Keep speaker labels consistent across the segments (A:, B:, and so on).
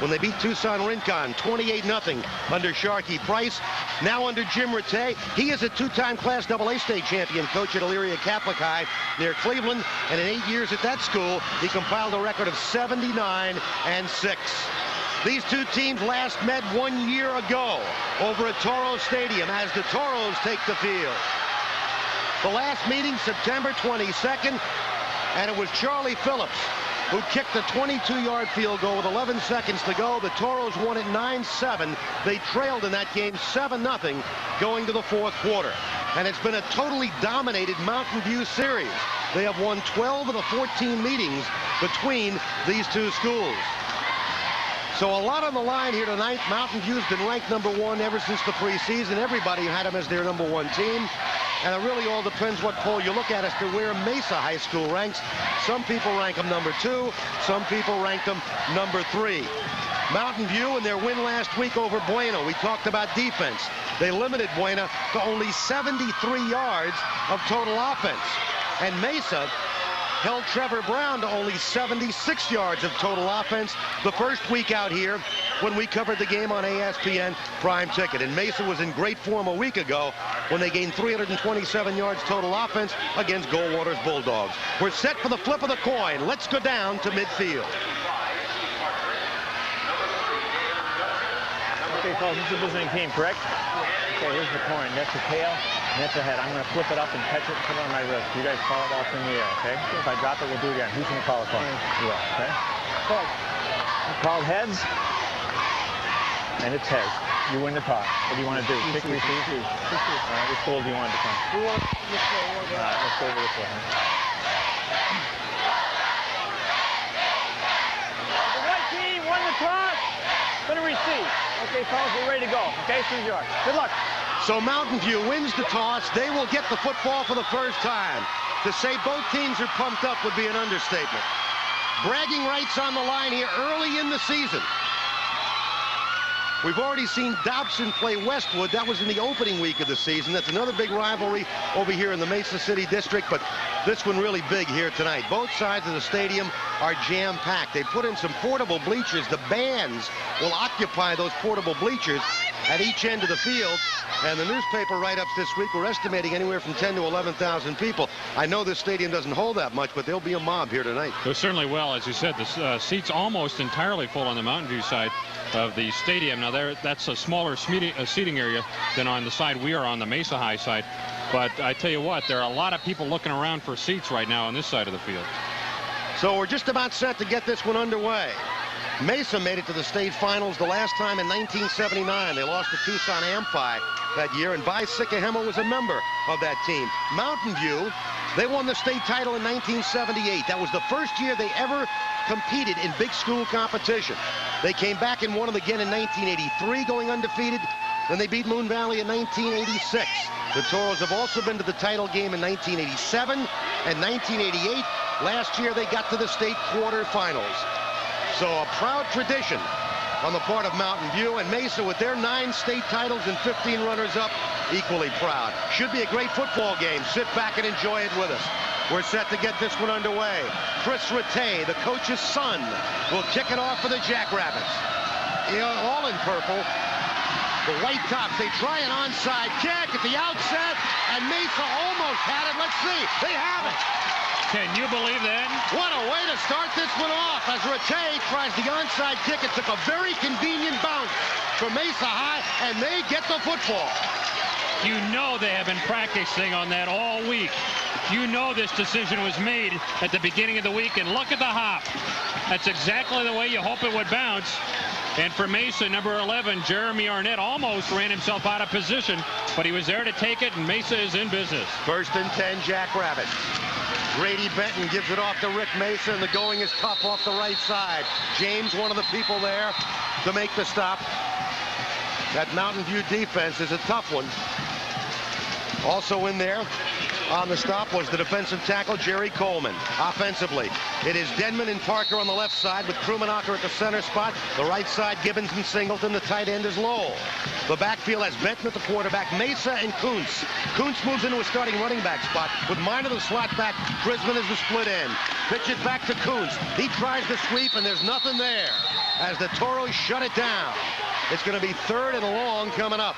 A: when they beat Tucson Rincon 28-0 under Sharkey Price. Now under Jim Rattay. He is a two-time Class AA state champion coach at Elyria Catholic High near Cleveland, and in 8 years at that school, he compiled a record of 79-6. These two teams last met 1 year ago over at Toros Stadium as the Toros take the field. The last meeting, September 22nd, and it was Charlie Phillips who kicked a 22-yard field goal with 11 seconds to go. The Toros won it 9-7. They trailed in that game 7-0 going to the fourth quarter. And it's been a totally dominated Mountain View series. They have won 12 of the 14 meetings between these two schools. So a lot on the line here tonight. Mountain View's been ranked #1 ever since the preseason. Everybody had them as their #1 team. And it really all depends what poll you look at as to where Mesa High School ranks. Some people rank them #2. Some people rank them #3. Mountain View in their win last week over Buena. We talked about defense. They limited Buena to only 73 yards of total offense. And Mesa held Trevor Brown to only 76 yards of total offense the first week out here when we covered the game on ESPN Prime Ticket. And Mesa was in great form a week ago when they gained 327 yards total offense against Goldwater's Bulldogs. We're set for the flip of the coin. Let's go down to midfield.
B: Okay, folks, this is the visiting team, correct? Okay, here's the coin. That's the tail, and that's the head. I'm going to flip it up and catch it and put it on my wrist. You guys call it off in the air, okay? If I drop it, we'll do it again. Who's going to call it for? You will, okay? Called heads, and it's heads. You win the toss. What do you want to do? Kick, receive? All right, which goal do you want to come?
C: We want this way.
B: All right, let's go over this way. The white team won the toss. Going to receive. Okay, fellas, we're ready to go. Okay, so yours. Good luck.
A: So Mountain View wins the toss. They will get the football for the first time. To say both teams are pumped up would be an understatement. Bragging rights on the line here early in the season. We've already seen Dobson play Westwood. That was in the opening week of the season. That's another big rivalry over here in the Mesa City District, but this one really big here tonight. Both sides of the stadium are jam-packed. They put in some portable bleachers. The bands will occupy those portable bleachers at each end of the field. And the newspaper write-ups this week were estimating anywhere from 10 to 11,000 people. I know this stadium doesn't hold that much, but there'll be a mob here tonight.
D: There certainly will. As you said, the seats almost entirely full on the Mountain View side of the stadium. Now, that's a smaller seating area than on the side we are on, the Mesa High side. But I tell you what, there are a lot of people looking around for seats right now on this side of the field.
A: So we're just about set to get this one underway. Mesa made it to the state finals the last time in 1979. They lost to Tucson Amphi that year, and Vi Sikahema was a member of that team. Mountain View, they won the state title in 1978. That was the first year they ever competed in big school competition. They came back and won it again in 1983, going undefeated. Then they beat Moon Valley in 1986. The Toros have also been to the title game in 1987 and 1988. Last year, they got to the state quarterfinals. So a proud tradition on the part of Mountain View, and Mesa with their 9 state titles and 15 runners-up, equally proud. Should be a great football game. Sit back and enjoy it with us. We're set to get this one underway. Chris Rattay, the coach's son, will kick it off for the Jackrabbits. All in purple. The white tops, they try an onside kick at the outset, and Mesa almost had it. Let's see. They have it.
D: Can you believe that?
A: What a way to start this one off as Rattay tries the onside kick. It took a very convenient bounce for Mesa High, and they get the football.
D: You know they have been practicing on that all week. You know this decision was made at the beginning of the week, and look at the hop. That's exactly the way you hope it would bounce. And for Mesa, number 11, Jeremy Arnett almost ran himself out of position, but he was there to take it, and Mesa is in business.
A: 1st and 10, Jackrabbits. Grady Benton gives it off to Rick Mesa, and the going is tough off the right side. James, one of the people there to make the stop. That Mountain View defense is a tough one. Also in there on the stop was the defensive tackle, Jerry Coleman. Offensively, it is Denman and Parker on the left side with Krumanacher at the center spot. The right side, Gibbons and Singleton. The tight end is Lowell. The backfield has Benton at the quarterback, Mesa and Kuntz. Kuntz moves into a starting running back spot with Minor the slot back. Brisbane is the split end. Pitches back to Kuntz. He tries to sweep, and there's nothing there. as the Toros shut it down. It's going to be 3rd and long coming up.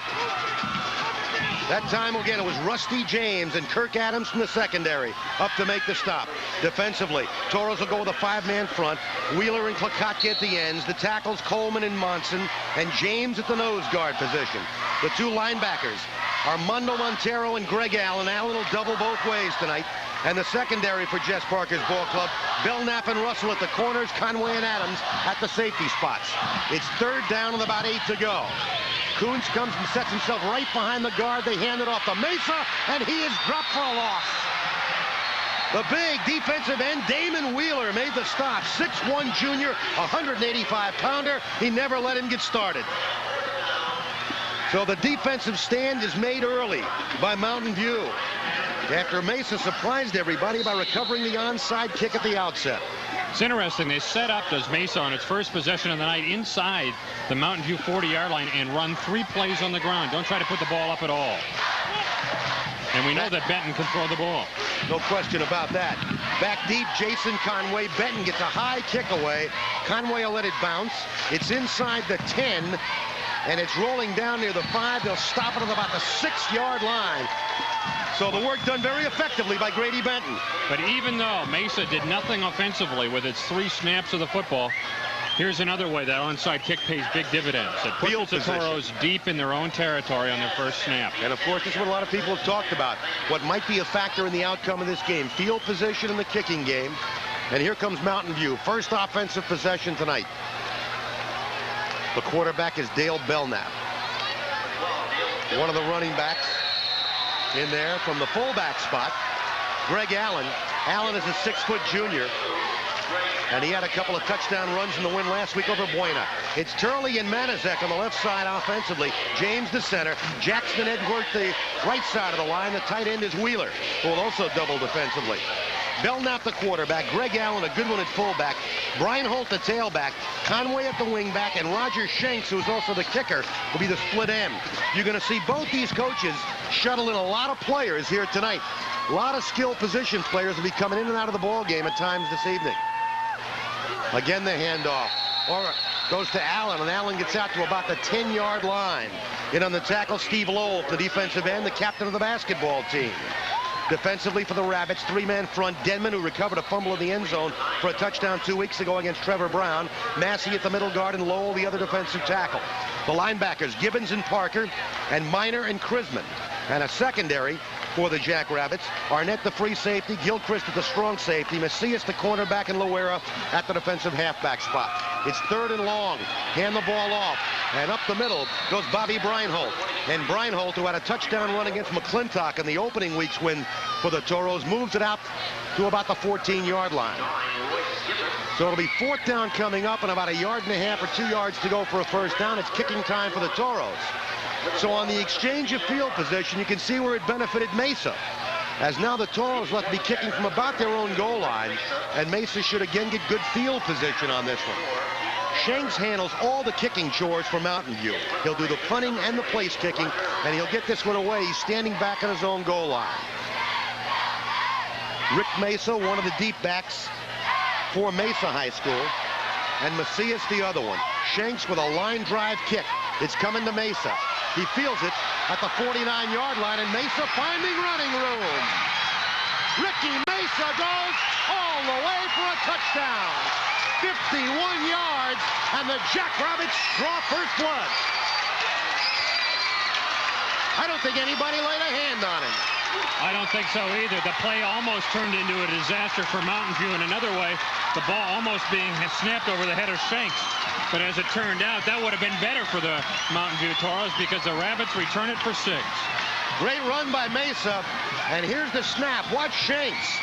A: That time again, it was Rusty James and Kirk Adams from the secondary up to make the stop. Defensively, Toros will go with a 5-man front. Wheeler and Klokotke at the ends. The tackles, Coleman and Monson, and James at the nose guard position. The 2 linebackers, Armando Montero and Greg Allen. Allen will double both ways tonight. And the secondary for Jess Parker's ball club, Belknap and Russell at the corners, Conway and Adams at the safety spots. It's 3rd down with about 8 to go. Kuntz comes and sets himself right behind the guard. They hand it off to Mesa, and he is dropped for a loss. The big defensive end, Damon Wheeler, made the stop. 6'1" junior, 185-pounder. He never let him get started. So the defensive stand is made early by Mountain View, after Mesa surprised everybody by recovering the onside kick at the outset.
D: It's interesting. They set up, does Mesa, on its first possession of the night inside the Mountain View 40-yard line and run 3 plays on the ground. Don't try to put the ball up at all. And we know that Benton can throw the ball.
A: No question about that. Back deep, Jason Conway. Benton gets a high kick away. Conway will let it bounce. It's inside the 10, and it's rolling down near the 5. They'll stop it at about the 6-yard line. So the work done very effectively by Grady Benton.
D: But even though Mesa did nothing offensively with its 3 snaps of the football, here's another way that onside kick pays big dividends. It puts the Toros deep in their own territory on their first snap.
A: And of course, this is what a lot of people have talked about. What might be a factor in the outcome of this game. Field position in the kicking game. And here comes Mountain View. First offensive possession tonight. The quarterback is Dale Belknap. One of the running backs in there from the fullback spot, Greg Allen. Allen is a 6-foot junior, and he had a couple of touchdown runs in the win last week over Buena. It's Turley and Manizek on the left side offensively. James the center. Jackson Edgeworth the right side of the line. The tight end is Wheeler, who will also double defensively. Belknap the quarterback, Greg Allen a good one at fullback, Brian Holt the tailback, Conway at the wingback, and Roger Shanks, who's also the kicker, will be the split end. You're going to see both these coaches shuttle in a lot of players here tonight. A lot of skilled position players will be coming in and out of the ball game at times this evening. Again, the handoff. Or goes to Allen, and Allen gets out to about the 10-yard line. In on the tackle, Steve Lowell, the defensive end, the captain of the basketball team. Defensively for the Rabbits, 3-man front. Denman, who recovered a fumble in the end zone for a touchdown 2 weeks ago against Trevor Brown. Massey at the middle guard, and Lowell, the other defensive tackle. The linebackers, Gibbons and Parker, and Miner and Chrisman. And a secondary for the Jackrabbits. Arnett, the free safety. Gilchrist at the strong safety. Macias, the cornerback, and Loera at the defensive halfback spot. It's 3rd and long. Hand the ball off. And up the middle goes Bobby Breinholt. And Breinholt, who had a touchdown run against McClintock in the opening week's win for the Toros, moves it out to about the 14-yard line. So it'll be 4th down coming up and about 1.5 yards or 2 yards to go for a first down. It's kicking time for the Toros. So on the exchange of field position, you can see where it benefited Mesa, as now the Toros left to be kicking from about their own goal line, and Mesa should again get good field position on this one. Shanks handles all the kicking chores for Mountain View. He'll do the punting and the place kicking, and he'll get this one away. He's standing back on his own goal line. Rick Mesa, one of the deep backs for Mesa High School, and Macias the other one. Shanks with a line drive kick. It's coming to Mesa. He feels it at the 49-yard line, and Mesa finding running room. Ricky Mesa goes all the way for a touchdown. 51 yards, and the Jackrabbits draw first blood. I don't think anybody laid a hand on him.
D: I don't think so either. The play almost turned into a disaster for Mountain View in another way. The ball almost being snapped over the head of Shanks. But as it turned out, that would have been better for the Mountain View Toros because the Rabbits return it for 6.
A: Great run by Mesa, and here's the snap. Watch Shanks.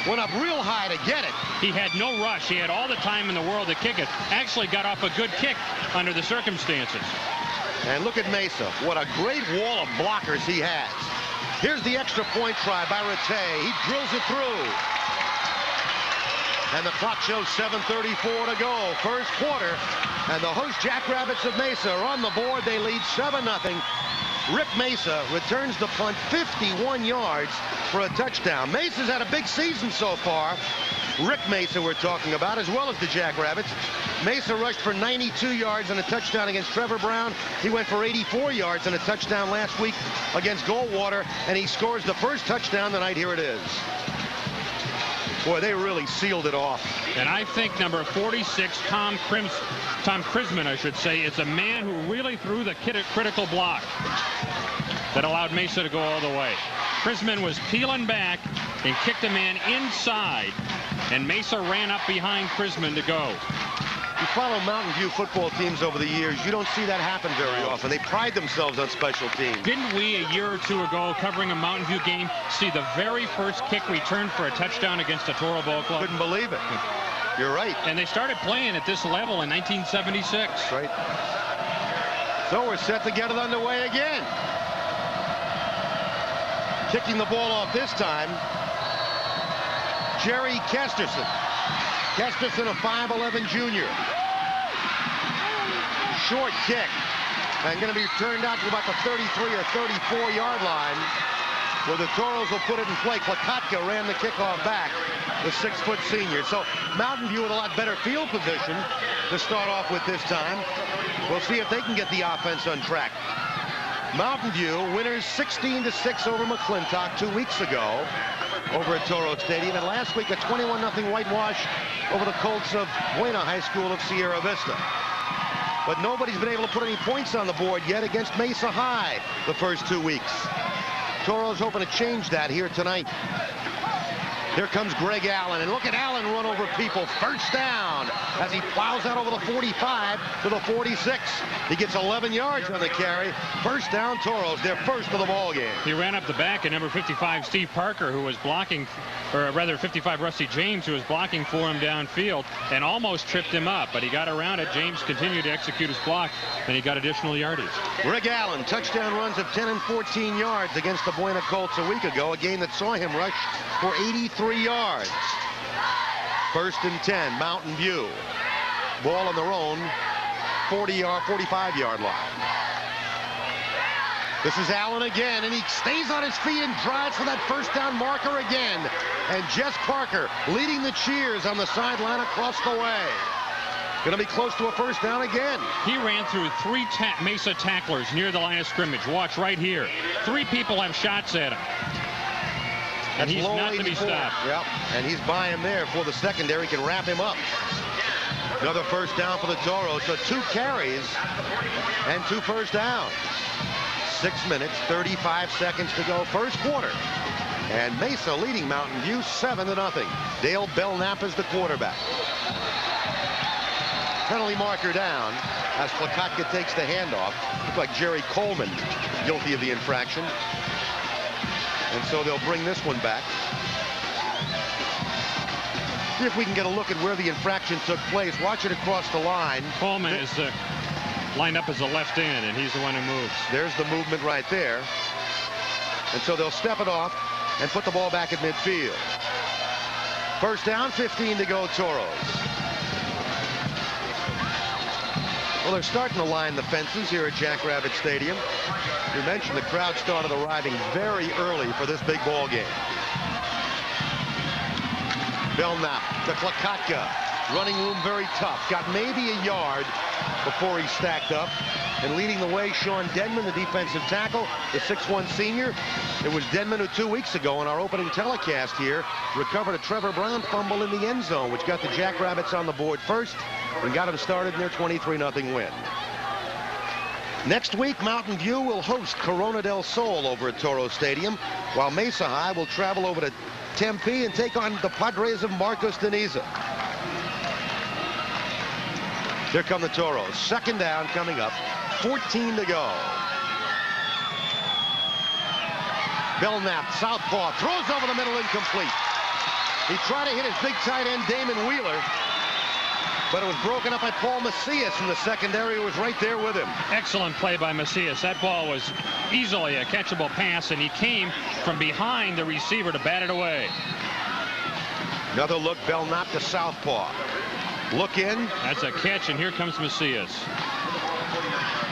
A: Went up real high to get it.
D: He had no rush. He had all the time in the world to kick it. Actually got off a good kick under the circumstances.
A: And look at Mesa. What a great wall of blockers he has. Here's the extra point try by Rattay. He drills it through. And the clock shows 7:34 to go. First quarter. And the host Jackrabbits of Mesa are on the board. They lead 7-0. Rick Mesa returns the punt 51 yards for a touchdown. Mesa's had a big season so far. Rick Mesa we're talking about, as well as the Jackrabbits. Mesa rushed for 92 yards and a touchdown against Trevor Brown. He went for 84 yards and a touchdown last week against Goldwater, and he scores the first touchdown tonight. Here it is. Boy, they really sealed it off.
D: And I think number 46, Tom Chrisman, I should say, is a man who really threw the critical block that allowed Mesa to go all the way. Chrisman was peeling back and kicked a man inside, and Mesa ran up behind Chrisman to go.
A: You follow Mountain View football teams over the years, you don't see that happen very often. They pride themselves on special teams.
D: Didn't we, a year or two ago, covering a Mountain View game, see the very first kick returned for a touchdown against a Toro Ball Club?
A: Couldn't believe it. You're right.
D: And they started playing at this level in 1976.
A: Right. So we're set to get it underway again. Kicking the ball off this time, Jerry Kesterson. Kesterson, a 5'11 junior. Short kick. And going to be turned out to about the 33 or 34 yard line, where the Toros will put it in play. Klakatka ran the kickoff back, the 6-foot senior. So Mountain View with a lot better field position to start off with this time. We'll see if they can get the offense on track. Mountain View winners 16-6 over McClintock 2 weeks ago over at Toro Stadium, and last week a 21-0 whitewash over the Colts of Buena High School of Sierra Vista. But nobody's been able to put any points on the board yet against Mesa High the first 2 weeks. Toro's hoping to change that here tonight. Here comes Greg Allen, and look at Allen run over people. First down as he plows out over the 45 to the 46. He gets 11 yards on the carry. First down, Toros, their first of the ball game.
D: He ran up the back at number 55, Steve Parker, who was blocking, or rather 55, Rusty James, who was blocking for him downfield and almost tripped him up, but he got around it. James continued to execute his block, and he got additional yardage.
A: Greg Allen, touchdown runs of 10 and 14 yards against the Buena Colts a week ago, a game that saw him rush for 83 yards. First and 10, Mountain View. Ball on their own 45-yard line. This is Allen again, and he stays on his feet and drives for that first down marker again. And Jess Parker leading the cheers on the sideline across the way. Going to be close to a first down again.
D: He ran through 3 Mesa tacklers near the line of scrimmage. Watch right here. 3 people have shots at him. And he's not to be stopped.
A: Yep, and he's by him there for the secondary can wrap him up. Another first down for the Toros. So 2 carries and 2 first downs. 6 minutes, 35 seconds to go, first quarter. And Mesa leading Mountain View 7-0. Dale Belknap is the quarterback. Penalty marker down as Klakatka takes the handoff. Looks like Jerry Coleman guilty of the infraction. And so they'll bring this one back. See if we can get a look at where the infraction took place. Watch it across the line.
D: Coleman is lined up as a left end, and he's the one who moves.
A: There's the movement right there. And so they'll step it off and put the ball back at midfield. First down, 15 to go, Toros. Well, they're starting to line the fences here at Jackrabbit Stadium. We mentioned the crowd started arriving very early for this big ball game. Belknap to Klakatka. Running room very tough. Got maybe a yard before he stacked up. And leading the way, Sean Denman, the defensive tackle, the 6'1 senior. It was Denman who 2 weeks ago in our opening telecast here recovered a Trevor Brown fumble in the end zone, which got the Jackrabbits on the board first and got them started in their 23-0 win. Next week, Mountain View will host Corona del Sol over at Toro Stadium, while Mesa High will travel over to Tempe and take on the Padres of Marcos de Niza. Here come the Toros. Second down coming up. 14 to go. Belknap, southpaw, throws over the middle, incomplete. He tried to hit his big tight end, Damon Wheeler, but it was broken up by Paul Macias from the secondary, who was right there with him.
D: Excellent play by Macias. That ball was easily a catchable pass, and he came from behind the receiver to bat it away.
A: Another look, Belknap to southpaw. Look in.
D: That's a catch, and here comes Macias.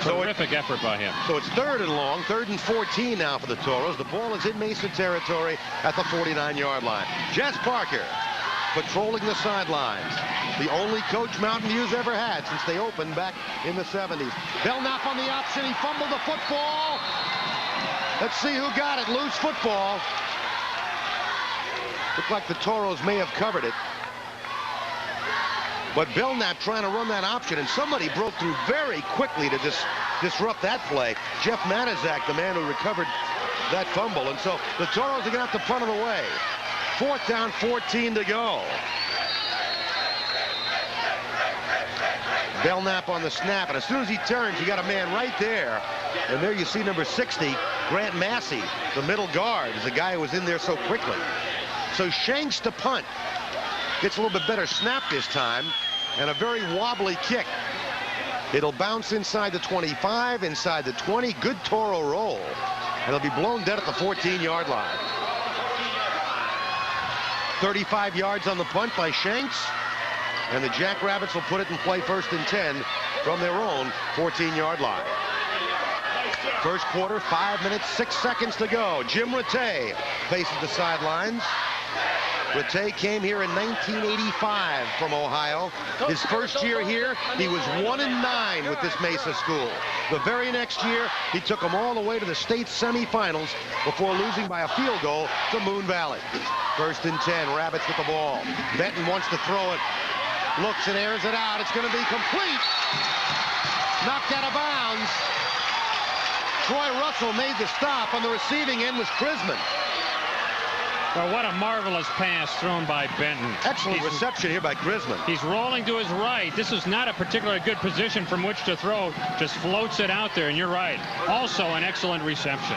D: Terrific effort by him.
A: So it's 3rd and long, 3rd and 14 now for the Toros. The ball is in Mesa territory at the 49-yard line. Jess Parker patrolling the sidelines. The only coach Mountain View's ever had since they opened back in the 70s. Belknap on the option. He fumbled the football. Let's see who got it. Loose football. Looked like the Toros may have covered it. But Belknap trying to run that option, and somebody broke through very quickly to disrupt that play. Jeff Manizak, the man who recovered that fumble. And so the Toros are going to have to punt it away. 4th down, 14 to go. Belknap on the snap, and as soon as he turns, you got a man right there. And there you see number 60, Grant Massey, the middle guard, is the guy who was in there so quickly. So Shanks to punt. Gets a little bit better snap this time, and a very wobbly kick. It'll bounce inside the 25, inside the 20. Good Toro roll. And it'll be blown dead at the 14-yard line. 35 yards on the punt by Shanks. And the Jackrabbits will put it in play 1st and 10 from their own 14-yard line. First quarter, 5 minutes, 6 seconds to go. Jim Rattay faces the sidelines. Rattay came here in 1985 from Ohio. His first year here, he was 1-9 with this Mesa school. The very next year, he took them all the way to the state semifinals before losing by a field goal to Moon Valley. 1st and 10, Rabbits with the ball. Benton wants to throw it. Looks and airs it out. It's going to be complete. Knocked out of bounds. Troy Russell made the stop. On the receiving end was Chrisman.
D: Well, what a marvelous pass thrown by Benton.
A: Excellent reception here by Chrisman.
D: He's rolling to his right. This is not a particularly good position from which to throw. Just floats it out there, and you're right. Also an excellent reception.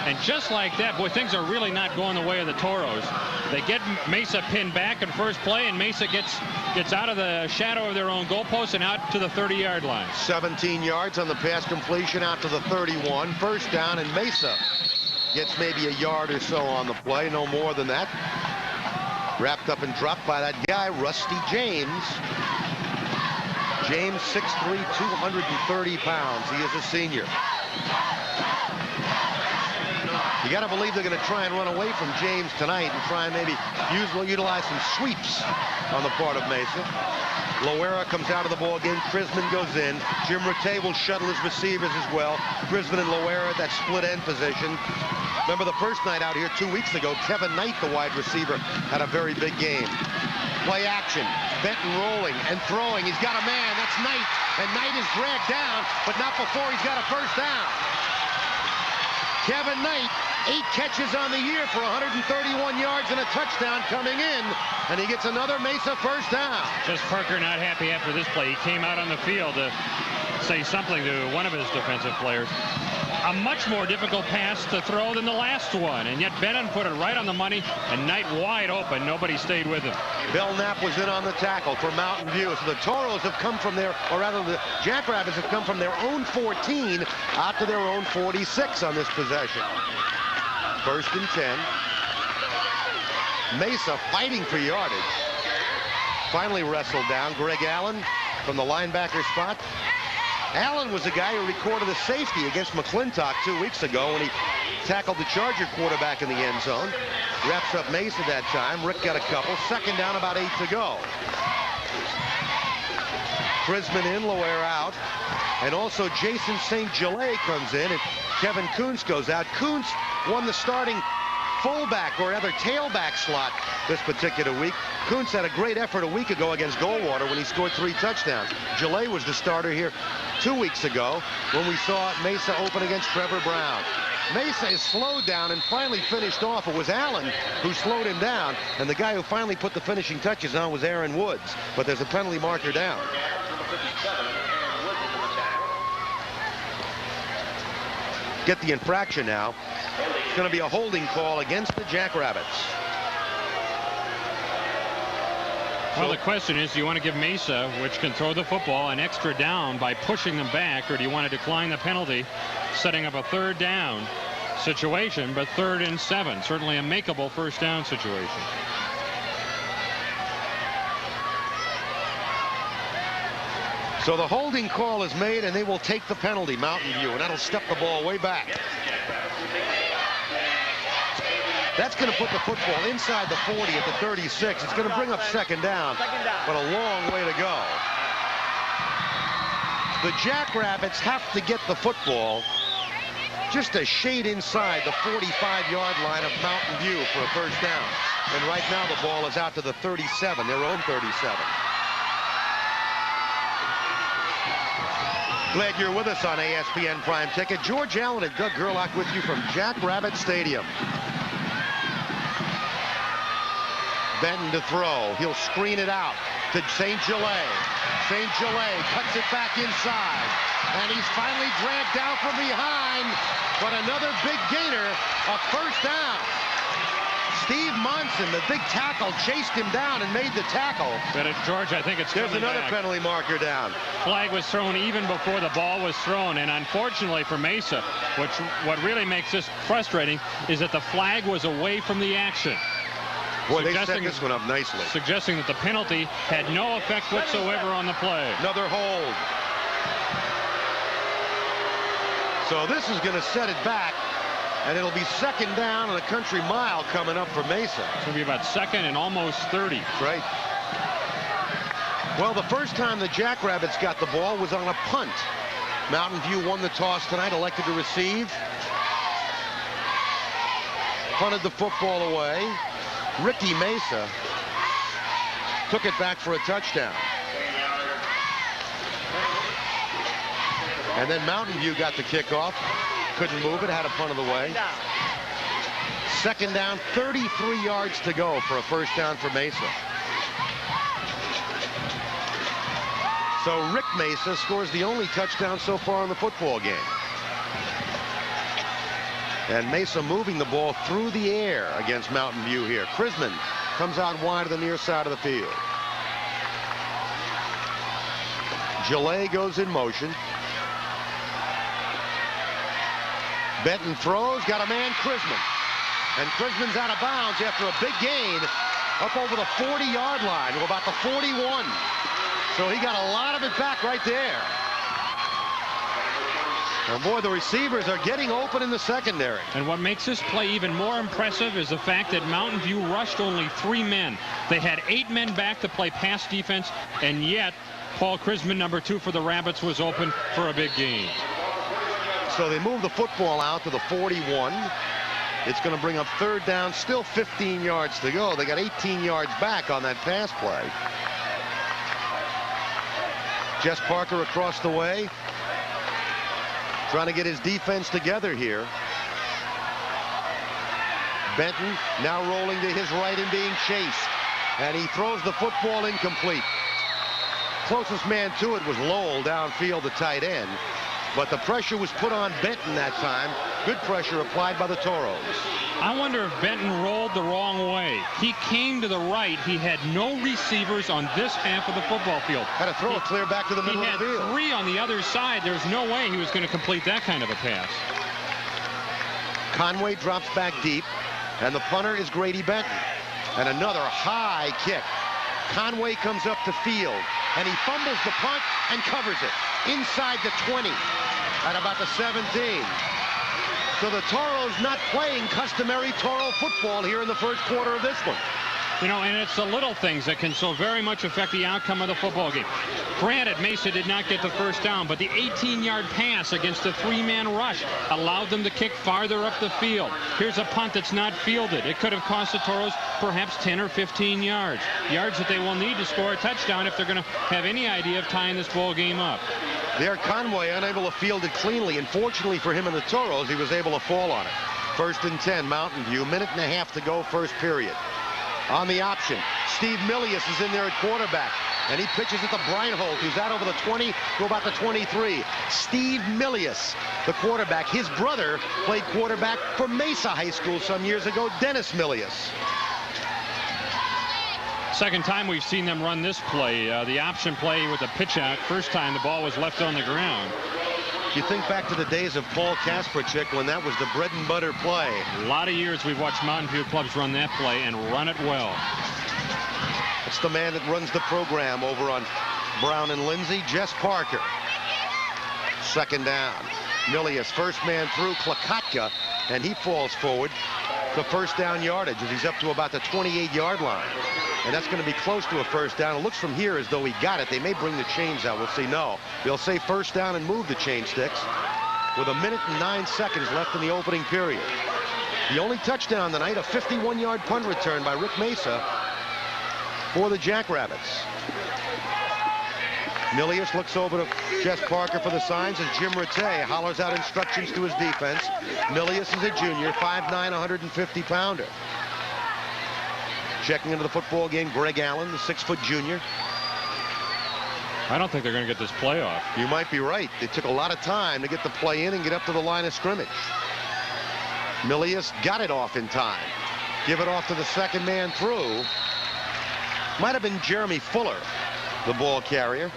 D: And just like that, boy, things are really not going the way of the Toros. They get Mesa pinned back in first play, and Mesa gets out of the shadow of their own goalpost and out to the 30-yard line.
A: 17 yards on the pass completion out to the 31. 1st down, and Mesa gets maybe a yard or so on the play, no more than that. Wrapped up and dropped by that guy, Rusty James. James, 6'3", 230 pounds. He is a senior. You got to believe they're going to try and run away from James tonight and try and maybe utilize some sweeps on the part of Mesa. Loera comes out of the ball game. Chrisman goes in. Jim Rattay will shuttle his receivers as well. Chrisman and Loera at that split end position. Remember the first night out here 2 weeks ago, Kevin Knight, the wide receiver, had a very big game. Play action. Benton rolling and throwing. He's got a man. That's Knight. And Knight is dragged down, but not before he's got a 1st down. Kevin Knight, 8 catches on the year for 131 yards and a touchdown coming in, and he gets another Mesa 1st down.
D: Just Parker not happy after this play. He came out on the field to say something to one of his defensive players. A much more difficult pass to throw than the last one, and yet Benton put it right on the money, and Knight wide open. Nobody stayed with him.
A: Belknap was in on the tackle for Mountain View. So the Toros have come from their, or rather the Jackrabbits have come from their own 14 out to their own 46 on this possession. 1st and 10. Mesa fighting for yardage. Finally wrestled down. Greg Allen from the linebacker spot. Allen was the guy who recorded a safety against McClintock 2 weeks ago when he tackled the Charger quarterback in the end zone. Wraps up Mesa that time. Rick got a couple. 2nd down, about 8 to go. Chrisman in, Loera out. And also Jason St. Gelais comes in, and Kevin Kuntz goes out. Kuntz won the starting fullback, or rather tailback slot this particular week. Kuntz had a great effort a week ago against Goldwater when he scored 3 touchdowns. Gelais was the starter here 2 weeks ago when we saw Mesa open against Trevor Brown. Mesa is slowed down and finally finished off. It was Allen who slowed him down, and the guy who finally put the finishing touches on was Aaron Woods. But there's a penalty marker down. Get the infraction now. It's going to be a holding call against the Jackrabbits.
D: Well, the question is, do you want to give Mesa, which can throw the football, an extra down by pushing them back, or do you want to decline the penalty, setting up a 3rd down situation, but 3rd and 7? Certainly a makeable 1st down situation.
A: So the holding call is made, and they will take the penalty, Mountain View, and that'll step the ball way back. That's going to put the football inside the 40 at the 36. It's going to bring up second down, but a long way to go. The Jackrabbits have to get the football just a shade inside the 45-yard line of Mountain View for a first down. And right now the ball is out to the 37, their own 37. Glad you're with us on ASPN Prime Ticket. George Allen and Doug Gerlach with you from Jackrabbit Stadium. Benton to throw. He'll screen it out to St. Gelais. St. Gelais cuts it back inside. And he's finally dragged down from behind. But another big gainer, a first down. Steve Monson, the big tackle, chased him down and made the tackle.
D: But George, I think it's
A: There's another
D: back.
A: penalty marker down.
D: Flag was thrown even before the ball was thrown, and unfortunately for Mesa, what really makes this frustrating is that the flag was away from the action.
A: Boy, they set this one up nicely.
D: Suggesting that the penalty had no effect whatsoever on the play.
A: Another hold. So this is going to set it back, and it'll be second down and a country mile coming up for Mesa.
D: It's going to be about second and almost 30.
A: That's right. Well, the first time the Jackrabbits got the ball was on a punt. Mountain View won the toss tonight, elected to receive. Punted the football away. Ricky Mesa took it back for a touchdown. And then Mountain View got the kickoff. Couldn't move it, had a punt of the way. Second down, 33 yards to go for a first down for Mesa. So Rick Mesa scores the only touchdown so far in the football game. And Mesa moving the ball through the air against Mountain View here. Chrisman comes out wide to the near side of the field. Gelais goes in motion. Benton throws, got a man, Chrisman. And Chrisman's out of bounds after a big gain up over the 40-yard line to about the 41. So he got a lot of it back right there. And boy, the receivers are getting open in the secondary.
D: And what makes this play even more impressive is the fact that Mountain View rushed only 3 men. They had 8 men back to play pass defense, and yet Paul Chrisman, number 2 for the Rabbits, was open for a big gain.
A: So they move the football out to the 41. It's going to bring up third down, still 15 yards to go. They got 18 yards back on that pass play. Jess Parker across the way, trying to get his defense together here. Benton now rolling to his right and being chased. And he throws the football incomplete. Closest man to it was Lowell downfield, the tight end. But the pressure was put on Benton that time. Good pressure applied by the Toros.
D: I wonder if Benton rolled the wrong way. He came to the right. He had no receivers on this half of the football field.
A: Had to throw it clear back to the middle of the field.
D: He had 3 on the other side. There's no way he was going to complete that kind of a pass.
A: Conway drops back deep, and the punter is Grady Benton. And another high kick. Conway comes up the field, and he fumbles the punt and covers it inside the 20 at about the 17. So the Toros not playing customary Toro football here in the first quarter of this one.
D: You know, and it's the little things that can so very much affect the outcome of the football game. Granted, Mesa did not get the first down, but the 18-yard pass against a 3-man rush allowed them to kick farther up the field. Here's a punt that's not fielded. It could have cost the Toros perhaps 10 or 15 yards. Yards that they will need to score a touchdown if they're going to have any idea of tying this ball game up.
A: There, Conway unable to field it cleanly, and fortunately for him and the Toros, he was able to fall on it. First and 10, Mountain View, minute and a half to go, first period. On the option, Steve Milius is in there at quarterback, and he pitches it to Breinholt, who's out over the 20 to about the 23. Steve Milius, the quarterback. His brother played quarterback for Mesa High School some years ago, Dennis Milius.
D: Second time we've seen them run this play, the option play with a pitch out. First time the ball was left on the ground.
A: You think back to the days of Paul Kasperczyk when that was the bread and butter play.
D: A lot of years we've watched Mountain View clubs run that play and run it well.
A: It's the man that runs the program over on Brown and Lindsay, Jess Parker. Second down. Milius, first man through, Klakatka, and he falls forward. the first down yardage as he's up to about the 28-yard line. And that's going to be close to a first down. It looks from here as though he got it. They may bring the chains out. We'll see. No. They'll say first down and move the chain sticks with 1 minute and 9 seconds left in the opening period. The only touchdown tonight, a 51-yard punt return by Rick Mesa for the Jackrabbits. Milius looks over to Jess Parker for the signs as Jim Rattay hollers out instructions to his defense. Milius is a junior, 5'9", 150-pounder. Checking into the football game, Greg Allen, the 6-foot junior.
D: I don't think they're going to get this play off.
A: You might be right. It took a lot of time to get the play in and get up to the line of scrimmage. Milius got it off in time. Give it off to the second man through. Might have been Jeremy Fuller, the ball carrier.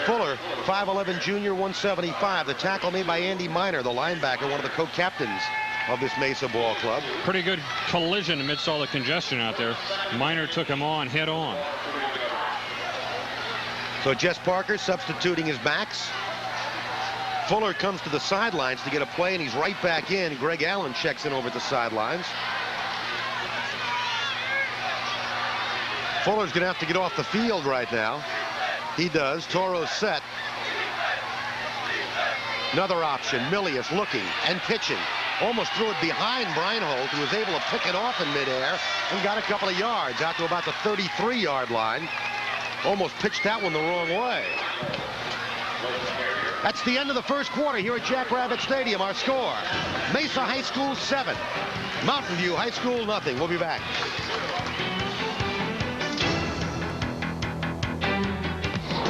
A: Fuller, 5'11", junior, 175. The tackle made by Andy Miner, the linebacker, one of the co-captains of this Mesa ball club.
D: Pretty good collision amidst all the congestion out there. Miner took him on head on.
A: So Jess Parker substituting his backs. Fuller comes to the sidelines to get a play, and he's right back in. Greg Allen checks in over at the sidelines. Fuller's going to have to get off the field right now. He does. Toro's set. Another option. Milius looking and pitching. Almost threw it behind Breinholt, who was able to pick it off in midair and got a couple of yards out to about the 33-yard line. Almost pitched that one the wrong way. That's the end of the first quarter here at Jackrabbit Stadium. Our score, Mesa High School 7, Mountain View High School nothing. We'll be back.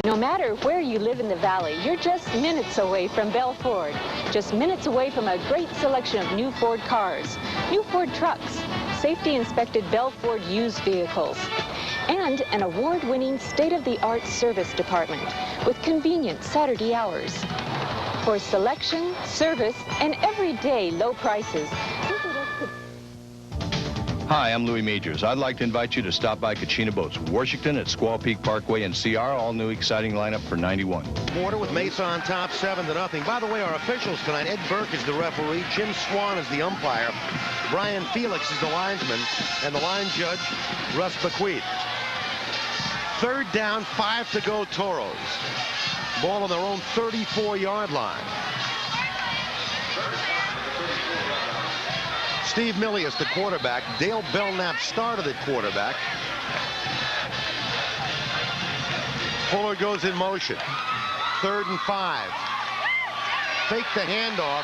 C: No matter where you live in the valley, you're just minutes away from Bell Ford. Just minutes away from a great selection of new Ford cars, new Ford trucks, safety-inspected Bell Ford used vehicles, and an award-winning state-of-the-art service department with convenient Saturday hours. For selection, service, and everyday low prices,
E: Hi, I'm Louis Majors. I'd like to invite you to stop by Kachina Boats, Washington at Squaw Peak Parkway and see our all-new exciting lineup for 91.
A: Quarter with Mesa on top, 7-0. By the way, our officials tonight, Ed Burke is the referee, Jim Swan is the umpire, Brian Felix is the linesman, and the line judge, Russ Bequeath. Third down, 5 to go, Toros. Ball on their own 34-yard line. Steve Milius, the quarterback. Dale Belknap started at quarterback. Fuller goes in motion. 3rd and 5. Fake the handoff.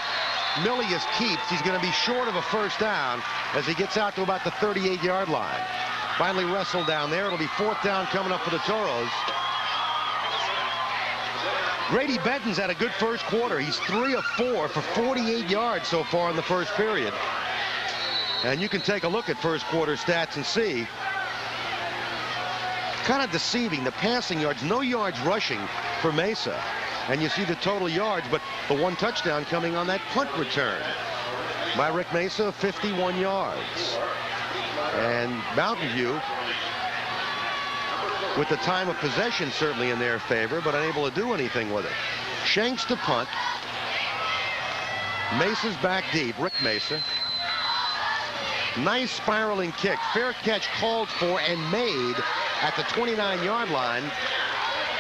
A: Milius keeps. He's going to be short of a first down as he gets out to about the 38-yard line. Finally wrestled down there. It'll be 4th down coming up for the Toros. Grady Benton's had a good first quarter. He's 3 of 4 for 48 yards so far in the first period. And you can take a look at first quarter stats and see. Kind of deceiving. The passing yards, no yards rushing for Mesa. And you see the total yards, but the one touchdown coming on that punt return by Rick Mesa, 51 yards. And Mountain View, with the time of possession certainly in their favor, but unable to do anything with it. Shanks to punt. Mesa's back deep. Rick Mesa. Nice spiraling kick. Fair catch called for and made at the 29-yard line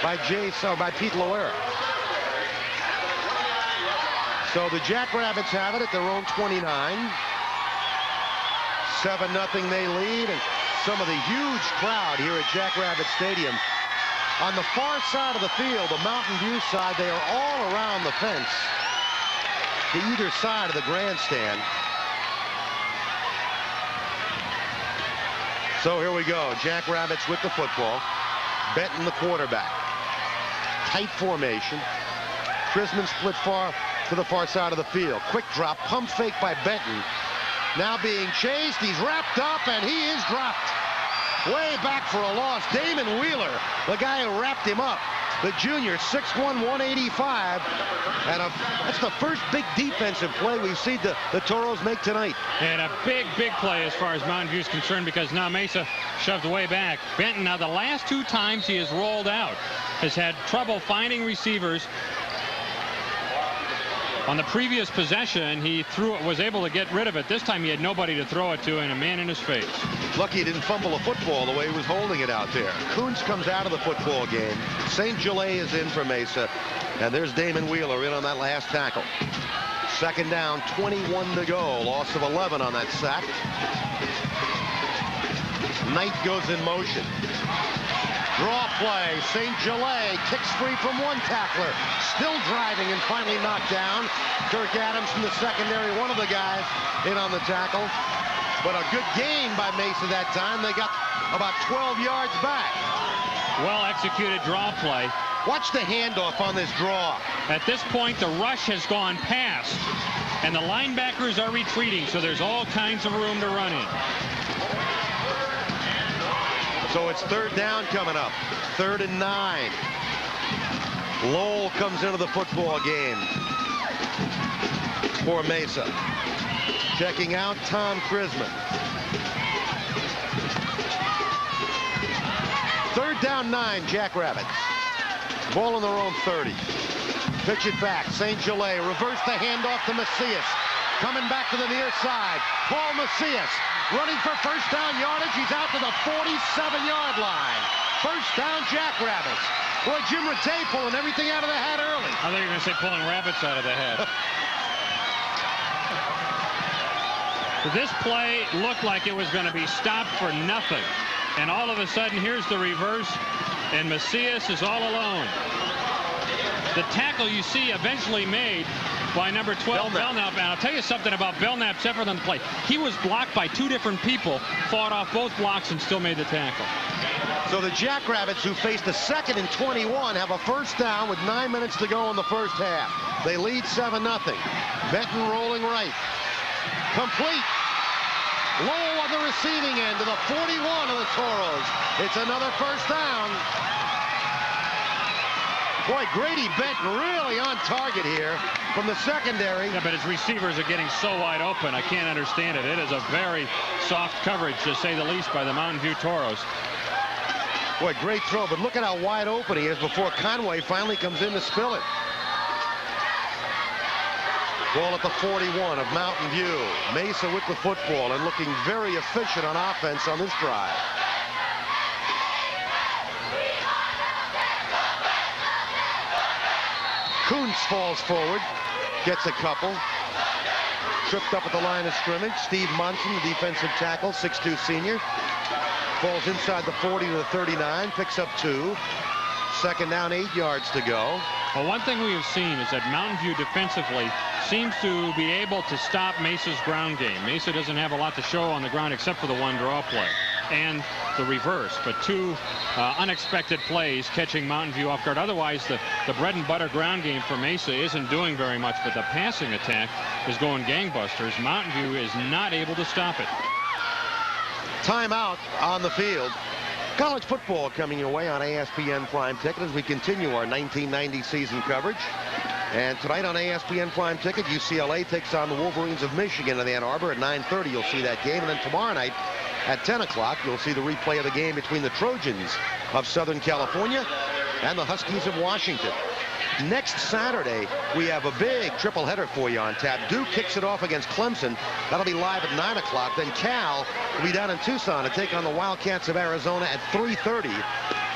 A: by Pete Loera. So the Jackrabbits have it at their own 29. 7-0 they lead, and some of the huge crowd here at Jackrabbit Stadium. On the far side of the field, the Mountain View side, they are all around the fence to either side of the grandstand. So here we go. Jackrabbits with the football. Benton the quarterback. Tight formation. Trisman split far to the far side of the field. Quick drop. Pump fake by Benton. Now being chased. He's wrapped up and he is dropped. Way back for a loss. Damon Wheeler, the guy who wrapped him up. The junior, 6'1", 185. And that's the first big defensive play we've seen the Toros make tonight.
D: And a big play as far as Mountain View is concerned, because now Mesa shoved way back. Benton, now the last 2 times he has rolled out, has had trouble finding receivers. On the previous possession, he was able to get rid of it. This time he had nobody to throw it to and a man in his face.
A: Lucky he didn't fumble a football the way he was holding it out there. Kuntz comes out of the football game. St. Gelais is in for Mesa. And there's Damon Wheeler in on that last tackle. Second down, 21 to go. Loss of 11 on that sack. Knight goes in motion. Draw play. St. Gelais kicks free from one tackler. Still driving and finally knocked down. Kirk Adams from the secondary, one of the guys in on the tackle. But a good gain by Mesa that time. They got about 12 yards back.
D: Well executed draw play.
A: Watch the handoff on this draw.
D: At this point, the rush has gone past, and the linebackers are retreating, so there's all kinds of room to run in.
A: So it's third down coming up. 3rd and 9. Lowell comes into the football game for Mesa. Checking out Tom Chrisman. 3rd down 9, Jackrabbits. Ball on their own 30. Pitch it back. St. Gelais reverse the handoff to Macias. Coming back to the near side. Paul Macias running for first down yardage. He's out to the 47-yard line. First down, Jackrabbits. Boy, Jim Rattay pulling everything out of the hat early.
D: I thought you were going to say pulling rabbits out of the hat. This play looked like it was going to be stopped for nothing. And all of a sudden, here's the reverse, and Macias is all alone. The tackle you see eventually made by number 12, Belknap. And I'll tell you something about Belknap's effort on the play. He was blocked by 2 different people, fought off both blocks, and still made the tackle.
A: So the Jackrabbits, who faced a 2nd and 21, have a first down with 9 minutes to go in the first half. They lead 7-0. Benton rolling right. Complete. Lowell on the receiving end to the 41 of the Toros. It's another first down. Boy, Grady Benton really on target here from the secondary.
D: Yeah, but his receivers are getting so wide open. I can't understand it. It is a very soft coverage, to say the least, by the Mountain View Toros.
A: Boy, great throw, but look at how wide open he is before Conway finally comes in to spill it. Ball at the 41 of Mountain View. Mesa with the football and looking very efficient on offense on this drive. Kuntz falls forward, gets a couple. Tripped up at the line of scrimmage. Steve Munson, the defensive tackle, 6'2 senior. Falls inside the 40 to the 39, picks up 2. Second down, 8 yards to go.
D: Well, one thing we have seen is that Mountain View defensively seems to be able to stop Mesa's ground game. Mesa doesn't have a lot to show on the ground except for the one draw play and the reverse, but 2 unexpected plays catching Mountain View off guard. Otherwise, the bread and butter ground game for Mesa isn't doing very much, but the passing attack is going gangbusters. Mountain View is not able to stop it.
A: Timeout on the field. College football coming your way on ESPN Prime Ticket as we continue our 1990 season coverage. And tonight on ESPN Prime Ticket, UCLA takes on the Wolverines of Michigan in Ann Arbor at 9:30. You'll see that game. And then tomorrow night at 10 o'clock, you'll see the replay of the game between the Trojans of Southern California and the Huskies of Washington. Next Saturday, we have a big triple header for you on tap. Duke kicks it off against Clemson. That'll be live at 9 o'clock. Then Cal will be down in Tucson to take on the Wildcats of Arizona at 3:30.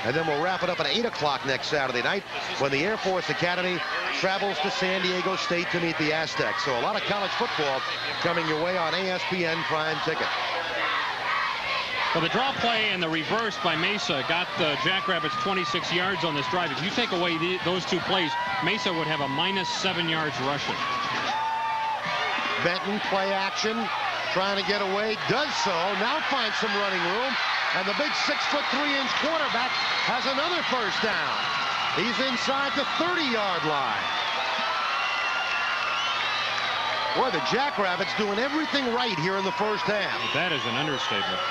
A: And then we'll wrap it up at 8 o'clock next Saturday night when the Air Force Academy travels to San Diego State to meet the Aztecs. So a lot of college football coming your way on ESPN Prime Ticket.
D: Well, the draw play and the reverse by Mesa got the Jackrabbits 26 yards on this drive. If you take away those 2 plays, Mesa would have a -7 yards rushing.
A: Benton, play action, trying to get away, does so, now finds some running room, and the big 6'3" quarterback has another first down. He's inside the 30-yard line. Boy, the Jackrabbits doing everything right here in the first half.
D: That is an understatement.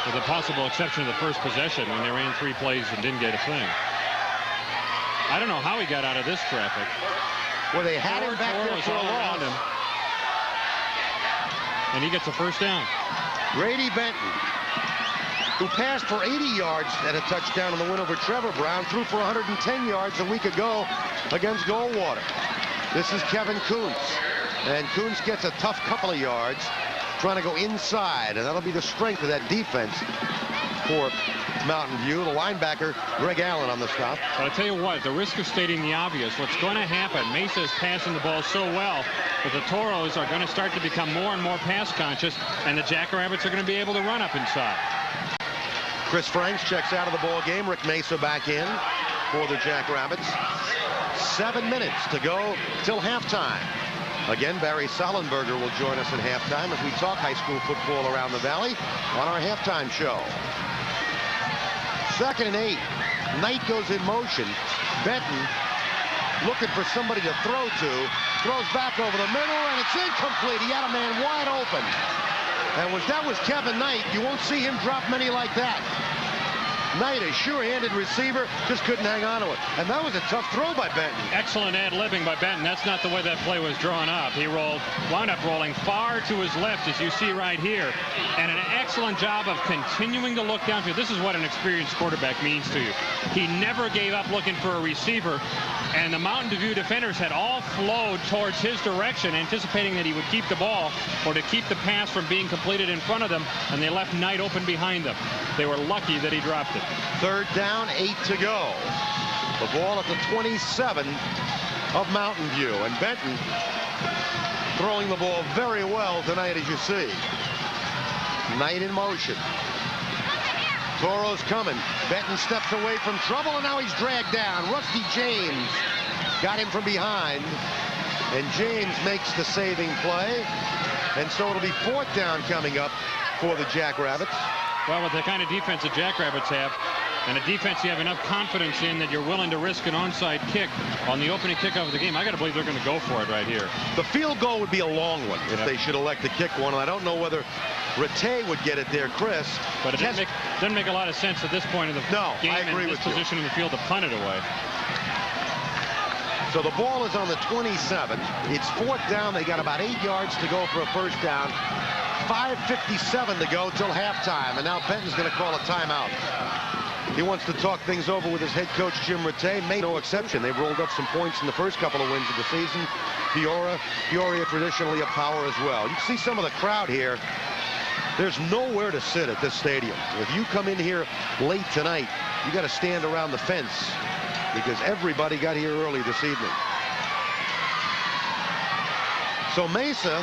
D: With the possible exception of the first possession when they ran 3 plays and didn't get a thing. I don't know how he got out of this traffic.
A: Well, they had him back there for a loss.
D: And he gets a first down.
A: Grady Benton, who passed for 80 yards and a touchdown in the win over Trevor Brown, threw for 110 yards a week ago against Goldwater. This is Kevin Kuntz. And Kuntz gets a tough couple of yards trying to go inside, and that'll be the strength of that defense for Mountain View. The linebacker, Greg Allen, on the stop.
D: But I'll tell you what, the risk of stating the obvious, what's going to happen, Mesa is passing the ball so well that the Toros are going to start to become more and more pass conscious, and the Jackrabbits are going to be able to run up inside.
A: Chris Franks checks out of the ball game. Rick Mesa back in for the Jackrabbits. 7 minutes to go till halftime. Again, Barry Sollenberger will join us at halftime as we talk high school football around the valley on our halftime show. 2nd and 8. Knight goes in motion. Benton looking for somebody to throw to. Throws back over the middle, and it's incomplete. He had a man wide open. And that was Kevin Knight. You won't see him drop many like that. Knight, a sure-handed receiver, just couldn't hang on to it. And that was a tough throw by Benton.
D: Excellent ad-libbing by Benton. That's not the way that play was drawn up. He wound up rolling far to his left, as you see right here. And an excellent job of continuing to look downfield. This is what an experienced quarterback means to you. He never gave up looking for a receiver. And the Mountain View defenders had all flowed towards his direction, anticipating that he would keep the ball or to keep the pass from being completed in front of them, and they left Knight open behind them. They were lucky that he dropped it.
A: 3rd down, 8 to go. The ball at the 27 of Mountain View, and Benton throwing the ball very well tonight, as you see. Knight in motion. Toros coming. Benton steps away from trouble, and now he's dragged down. Rusty James got him from behind, and James makes the saving play. And so it'll be 4th down coming up for the Jackrabbits.
D: Well, with the kind of defense the Jackrabbits have, and a defense you have enough confidence in that you're willing to risk an onside kick on the opening kickoff of the game, I got to believe they're going to go for it right here.
A: The field goal would be a long one if they should elect to kick one. I don't know whether Rattay would get it there, Chris.
D: But it doesn't make a lot of sense at this point of the game
A: I agree
D: in this position in the field to punt it away.
A: So the ball is on the 27. It's 4th down. They got about 8 yards to go for a 1st down. 5:57 to go till halftime, and now Benton's going to call a timeout. He wants to talk things over with his head coach, Jim Rattay. Made no exception. They've rolled up some points in the first couple of wins of the season. Peoria traditionally a power as well. You can see some of the crowd here. There's nowhere to sit at this stadium. If you come in here late tonight, you got to stand around the fence because everybody got here early this evening. So Mesa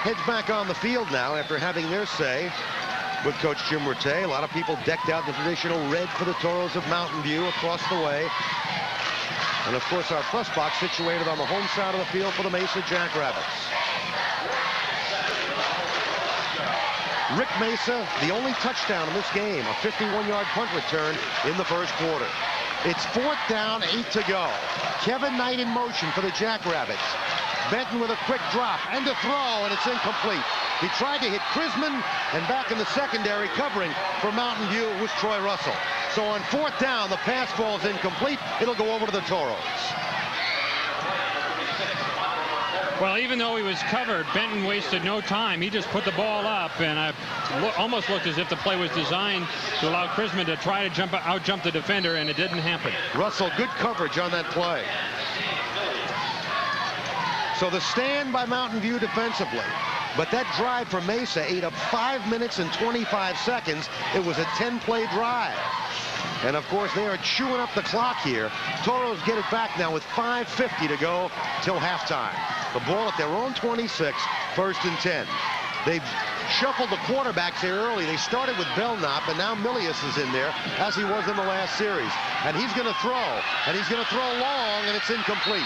A: heads back on the field now after having their say with Coach Jim Rattay. A lot of people decked out in the traditional red for the Toros of Mountain View across the way. And of course our press box situated on the home side of the field for the Mesa Jackrabbits. Rick Mesa, the only touchdown in this game, a 51-yard punt return in the first quarter. It's 4th down, 8 to go. Kevin Knight in motion for the Jackrabbits. Benton with a quick drop and a throw, and it's incomplete. He tried to hit Chrisman, and back in the secondary covering for Mountain View was Troy Russell. So on 4th down, the pass ball is incomplete. It'll go over to the Toros.
D: Well, even though he was covered, Benton wasted no time. He just put the ball up, and almost looked as if the play was designed to allow Chrisman to try to out-jump the defender, and it didn't happen.
A: Russell, good coverage on that play. So the stand by Mountain View defensively. But that drive for Mesa ate up 5 minutes and 25 seconds. It was a 10-play drive. And, of course, they are chewing up the clock here. Toros get it back now with 5:50 to go till halftime. The ball at their own 26, 1st and 10. They've shuffled the quarterbacks here early. They started with Belknap, and now Milius is in there, as he was in the last series. And he's going to throw, and he's going to throw long, and it's incomplete.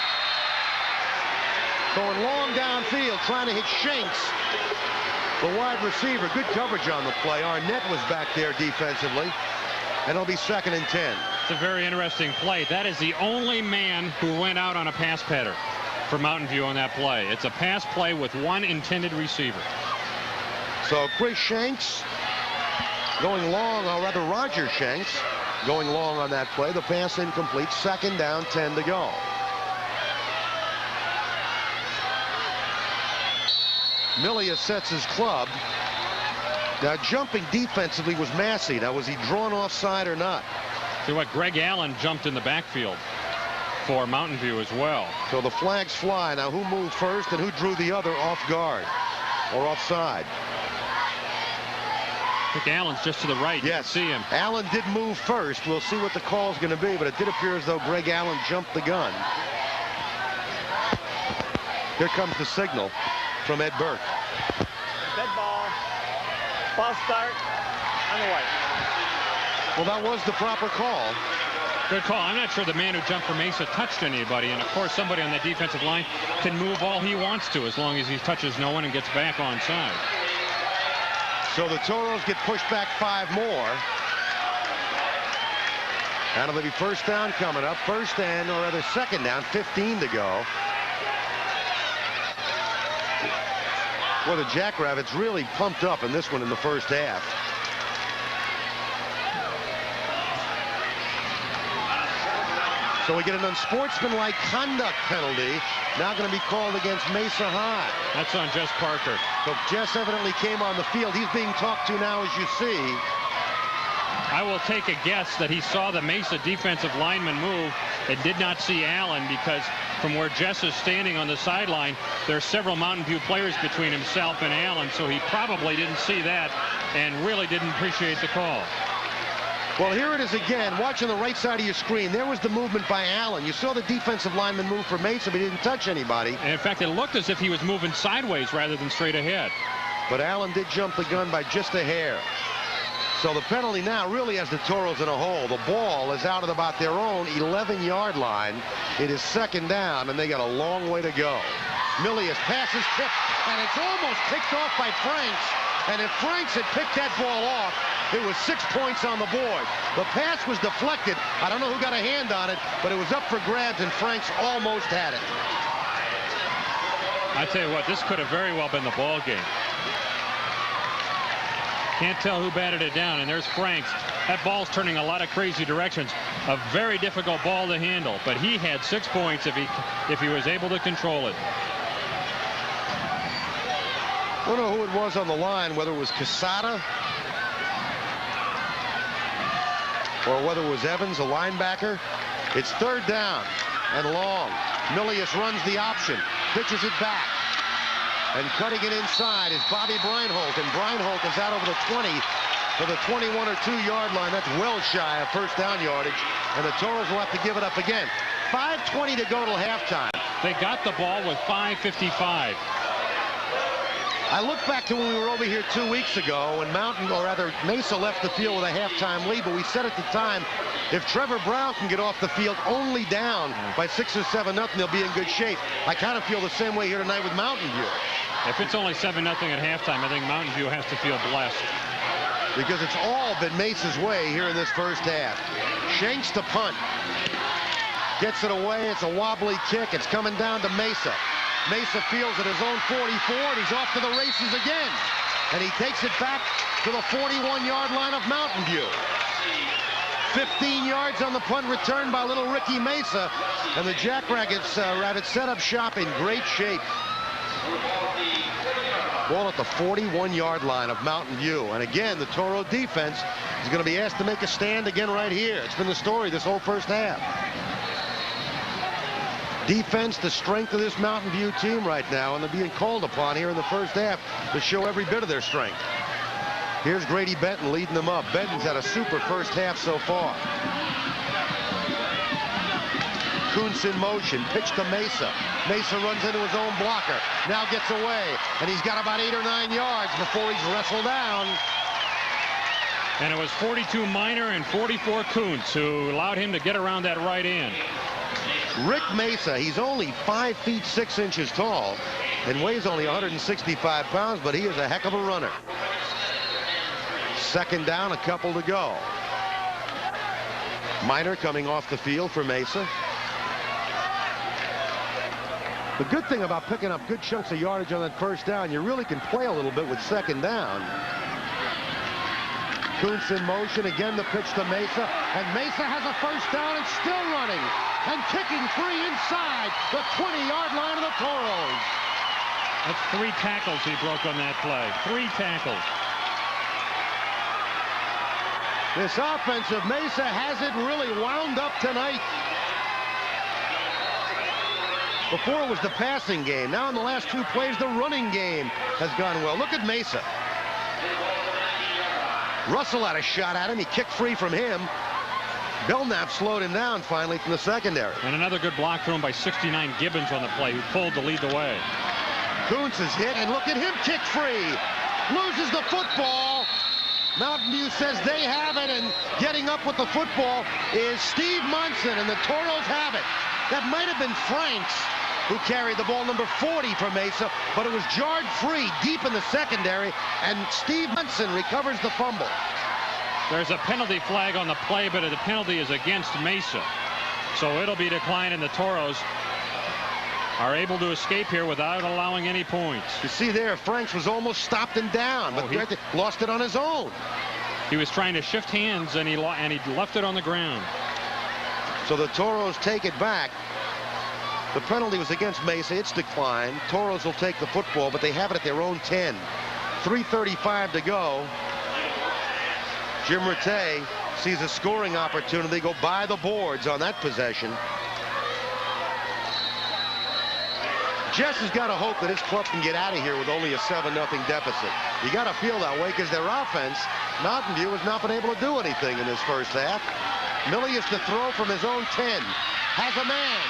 A: Going long downfield, trying to hit Shanks, the wide receiver. Good coverage on the play. Arnett was back there defensively, and it'll be 2nd and 10.
D: It's a very interesting play. That is the only man who went out on a pass pattern for Mountain View on that play. It's a pass play with one intended receiver.
A: So Chris Shanks going long, or rather Roger Shanks going long on that play. The pass incomplete. 2nd down, 10 to go. Milius sets his club. Now jumping defensively was Massey. Now was he drawn offside or not?
D: See what, Greg Allen jumped in the backfield for Mountain View as well.
A: So the flags fly. Now who moved first and who drew the other off guard or offside?
D: I think Allen's just to the right.
A: Yes.
D: You can see him.
A: Allen did move first. We'll see what the call's going to be, but it did appear as though Greg Allen jumped the gun. Here comes the signal from Ed Burke.
B: Dead ball. False start on the white.
A: Well, that was the proper call.
D: Good call. I'm not sure the man who jumped for Mesa touched anybody, and of course somebody on that defensive line can move all he wants to as long as he touches no one and gets back onside.
A: So the Toros get pushed back 5 more. And it'll be first down coming up. First and, or rather second down, 15 to go. Well, the Jackrabbits really pumped up in this one in the first half. So we get an unsportsmanlike conduct penalty. Now going to be called against Mesa High.
D: That's on Jess Parker.
A: So Jess evidently came on the field. He's being talked to now, as you see.
D: I will take a guess that he saw the Mesa defensive lineman move and did not see Allen, because from where Jess is standing on the sideline, there are several Mountain View players between himself and Allen, so he probably didn't see that and really didn't appreciate the call.
A: Well, here it is again. Watching the right side of your screen. There was the movement by Allen. You saw the defensive lineman move for Mesa, but he didn't touch anybody.
D: And in fact, it looked as if he was moving sideways rather than straight ahead.
A: But Allen did jump the gun by just a hair. So the penalty now really has the Toros in a hole. The ball is out at about their own 11-yard line. It is second down, and they got a long way to go. Milius passes tipped, and it's almost picked off by Franks. And if Franks had picked that ball off, it was 6 points on the board. The pass was deflected. I don't know who got a hand on it, but it was up for grabs, and Franks almost had it.
D: I tell you what, this could have very well been the ball game. Can't tell who batted it down, and there's Franks. That ball's turning a lot of crazy directions. A very difficult ball to handle, but he had 6 points if he was able to control it.
A: I don't know who it was on the line, whether it was Casada or whether it was Evans, a linebacker. It's third down and long. Milius runs the option, pitches it back. And cutting it inside is Bobby Breinholt, and Breinholt is out over the 20 to the 21 or 2-yard line. That's well shy of first down yardage, and the Toros will have to give it up again. 5:20 to go till halftime.
D: They got the ball with 5:55.
A: I look back to when we were over here 2 weeks ago when Mesa left the field with a halftime lead, but we said at the time, if Trevor Brown can get off the field only down by 6 or 7-0, they'll be in good shape. I kind of feel the same way here tonight with Mountain View.
D: If it's only 7-0 at halftime, I think Mountain View has to feel blessed.
A: Because it's all been Mesa's way here in this first half. Shanks to punt. Gets it away. It's a wobbly kick. It's coming down to Mesa. Mesa fields at his own 44, and he's off to the races again. And he takes it back to the 41-yard line of Mountain View. 15 yards on the punt return by little Ricky Mesa. And the Jackrabbits set up shop in great shape. Ball at the 41-yard line of Mountain View. And again, the Toro defense is going to be asked to make a stand again right here. It's been the story this whole first half. Defense, the strength of this Mountain View team right now, and they're being called upon here in the first half to show every bit of their strength. Here's Grady Benton leading them up. Benton's had a super first half so far. Kuntz in motion, pitch to Mesa. Mesa runs into his own blocker, now gets away, and he's got about 8 or 9 yards before he's wrestled down.
D: And it was 42 Minor and 44 Kuntz who allowed him to get around that right end.
A: Rick Mesa, he's only 5 feet 6 inches tall and weighs only 165 pounds, but he is a heck of a runner. Second down, a couple to go. Minor coming off the field for Mesa. The good thing about picking up good chunks of yardage on that first down, you really can play a little bit with second down. Kuntz in motion, again the pitch to Mesa, and Mesa has a first down and still running and kicking free inside the 20-yard line of the Toros.
D: That's 3 tackles he broke on that play. 3 tackles.
A: This offensive Mesa has it really wound up tonight. Before it was the passing game. Now in the last 2 plays, the running game has gone well. Look at Mesa. Russell had a shot at him. He kicked free from him. Belknap slowed him down finally from the secondary.
D: And another good block thrown by 69 Gibbons on the play, who pulled to lead the way.
A: Kuntz is hit, and look at him kick free. Loses the football. Mountain View says they have it, and getting up with the football is Steve Munson, and the Toros have it. That might have been Franks who carried the ball, number 40 for Mesa, but it was jarred free deep in the secondary, and Steve Munson recovers the fumble.
D: There's a penalty flag on the play, but the penalty is against Mesa. So it'll be declined, and the Toros are able to escape here without allowing any points.
A: You see there, Franks was almost stopped and down, but he lost it on his own.
D: He was trying to shift hands, and he left it on the ground.
A: So the Toros take it back. The penalty was against Mesa. It's declined. Toros will take the football, but they have it at their own 10. 3:35 to go. Jim Rattay sees a scoring opportunity, go by the boards on that possession. Jess has got to hope that his club can get out of here with only a 7-0 deficit. You got to feel that way because their offense, Mountain View, has not been able to do anything in this first half. Milius to throw from his own 10. Has a man.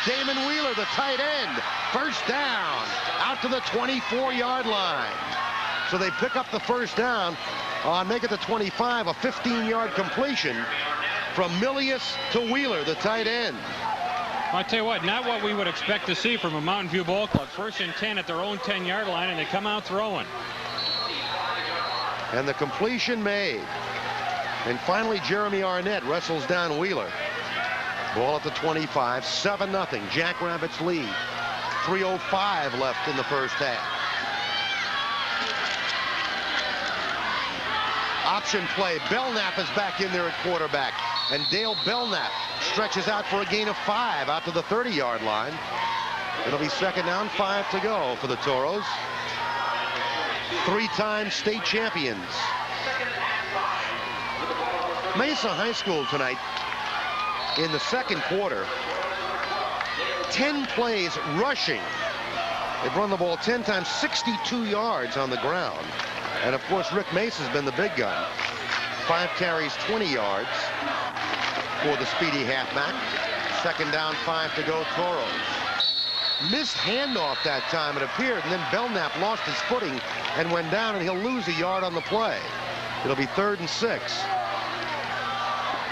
A: Damon Wheeler, the tight end. First down. Out to the 24-yard line. So they pick up the first down on make it the 25, a 15-yard completion from Milius to Wheeler, the tight end.
D: I tell you what, not what we would expect to see from a Mountain View ball club. First and 10 at their own 10-yard line, and they come out throwing.
A: And the completion made. And finally, Jeremy Arnett wrestles down Wheeler. Ball at the 25, 7-0. Jackrabbits lead. 3:05 left in the first half. Option play. Belknap is back in there at quarterback. And Dale Belknap stretches out for a gain of 5 out to the 30-yard line. It'll be second down, 5 to go for the Toros. 3-time state champions. Mesa High School tonight in the second quarter. 10 plays rushing. They've run the ball 10 times, 62 yards on the ground. And of course, Rick Mesa's been the big gun. 5 carries, 20 yards for the speedy halfback. Second down, 5 to go, Toros. Missed handoff that time, it appeared, and then Belknap lost his footing and went down, and he'll lose a yard on the play. It'll be 3rd and 6.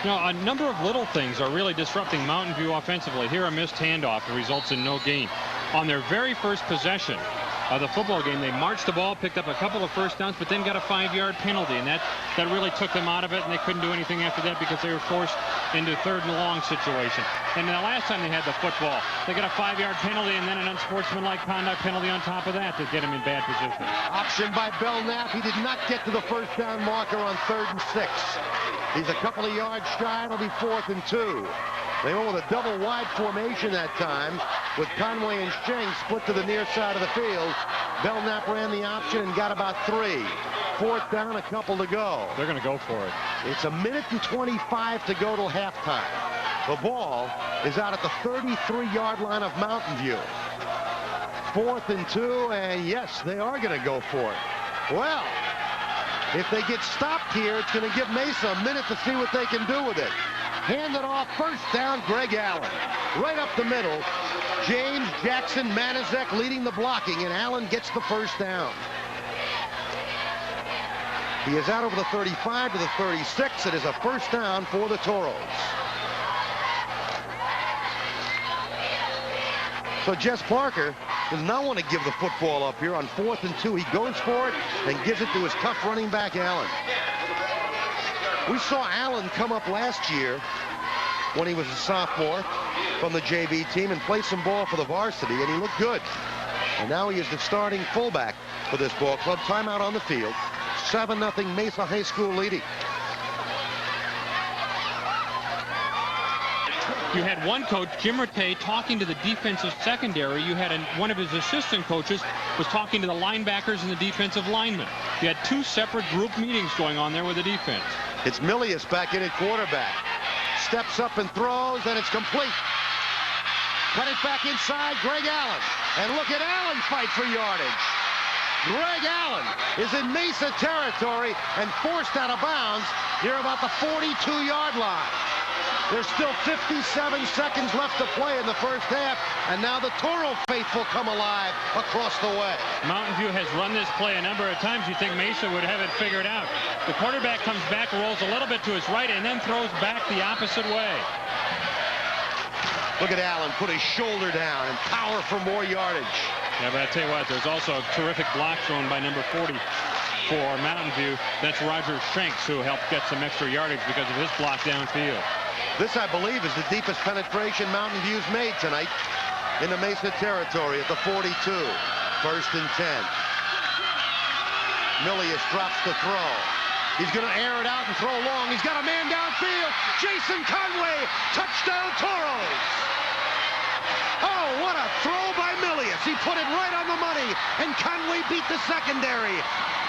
D: You know, a number of little things are really disrupting Mountain View offensively. Here, a missed handoff that results in no gain. On their very first possession of the football game, they marched the ball, picked up a couple of first downs, but then got a 5-yard penalty, and that really took them out of it, and they couldn't do anything after that because they were forced into 3rd and long situation. And the last time they had the football, they got a 5-yard penalty and then an unsportsmanlike conduct penalty on top of that to get him in bad position.
A: Option by Belknap. He did not get to the first down marker on 3rd and 6. He's a couple of yards shy. It'll be 4th and 2. They went with a double wide formation that time with Conway and Sheng split to the near side of the field. Belknap ran the option and got about 3. 4th down, a couple to go.
D: They're going to go for it.
A: It's 1:25 to go till halftime. The ball is out at the 33-yard line of Mountain View. 4th and 2, and yes, they are going to go for it. Well, if they get stopped here, it's going to give Mesa a minute to see what they can do with it. Hand it off, first down, Greg Allen. Right up the middle, James Jackson Manizek leading the blocking, and Allen gets the first down. He is out over the 35 to the 36. It is a first down for the Toros. So Jess Parker does not want to give the football up here on 4th and 2. He goes for it and gives it to his tough running back, Allen. We saw Allen come up last year when he was a sophomore from the JV team and play some ball for the varsity, and he looked good. And now he is the starting fullback for this ball club. Timeout on the field. 7-0 Mesa High School leading.
D: You had one coach, Jim Rattay, talking to the defensive secondary. You had one of his assistant coaches was talking to the linebackers and the defensive linemen. You had 2 separate group meetings going on there with the defense.
A: It's Milius back in at quarterback. Steps up and throws, and it's complete. Cut it back inside, Greg Allen. And look at Allen fight for yardage. Greg Allen is in Mesa territory and forced out of bounds near about the 42-yard line. There's still 57 seconds left to play in the first half, and now the Toro faithful come alive across the way.
D: Mountain View has run this play a number of times. You think Mesa would have it figured out. The quarterback comes back, rolls a little bit to his right, and then throws back the opposite way.
A: Look at Allen put his shoulder down and power for more yardage.
D: Yeah, but I tell you what, there's also a terrific block thrown by number 40 for Mountain View. That's Roger Shanks, who helped get some extra yardage because of his block downfield. This,
A: I believe, is the deepest penetration Mountain View's made tonight in the Mesa territory at the 42. First and 10. Milius drops the throw. He's going to air it out and throw long. He's got a man downfield. Jason Conway, touchdown Toros. Oh, what a throw by Milius. He put it right on the money, and Conway beat the secondary.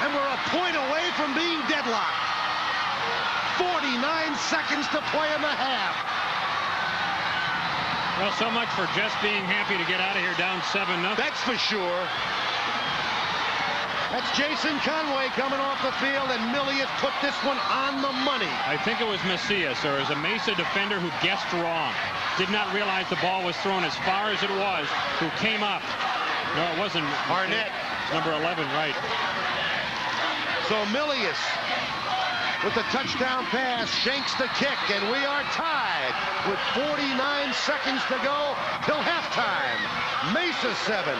A: And we're a point away from being deadlocked. 49 seconds to play in the half.
D: Well, so much for just being happy to get out of here down 7-0.
A: That's for sure. That's Jason Conway coming off the field, and Milius put this one on the money.
D: I think it was Macias, or as a Mesa defender who guessed wrong. Did not realize the ball was thrown as far as it was, who came up. No, it wasn't.
A: Arnett.
D: Number 11, right.
A: So Milius with the touchdown pass, Shanks the kick, and we are tied with 49 seconds to go till halftime. Mesa 7,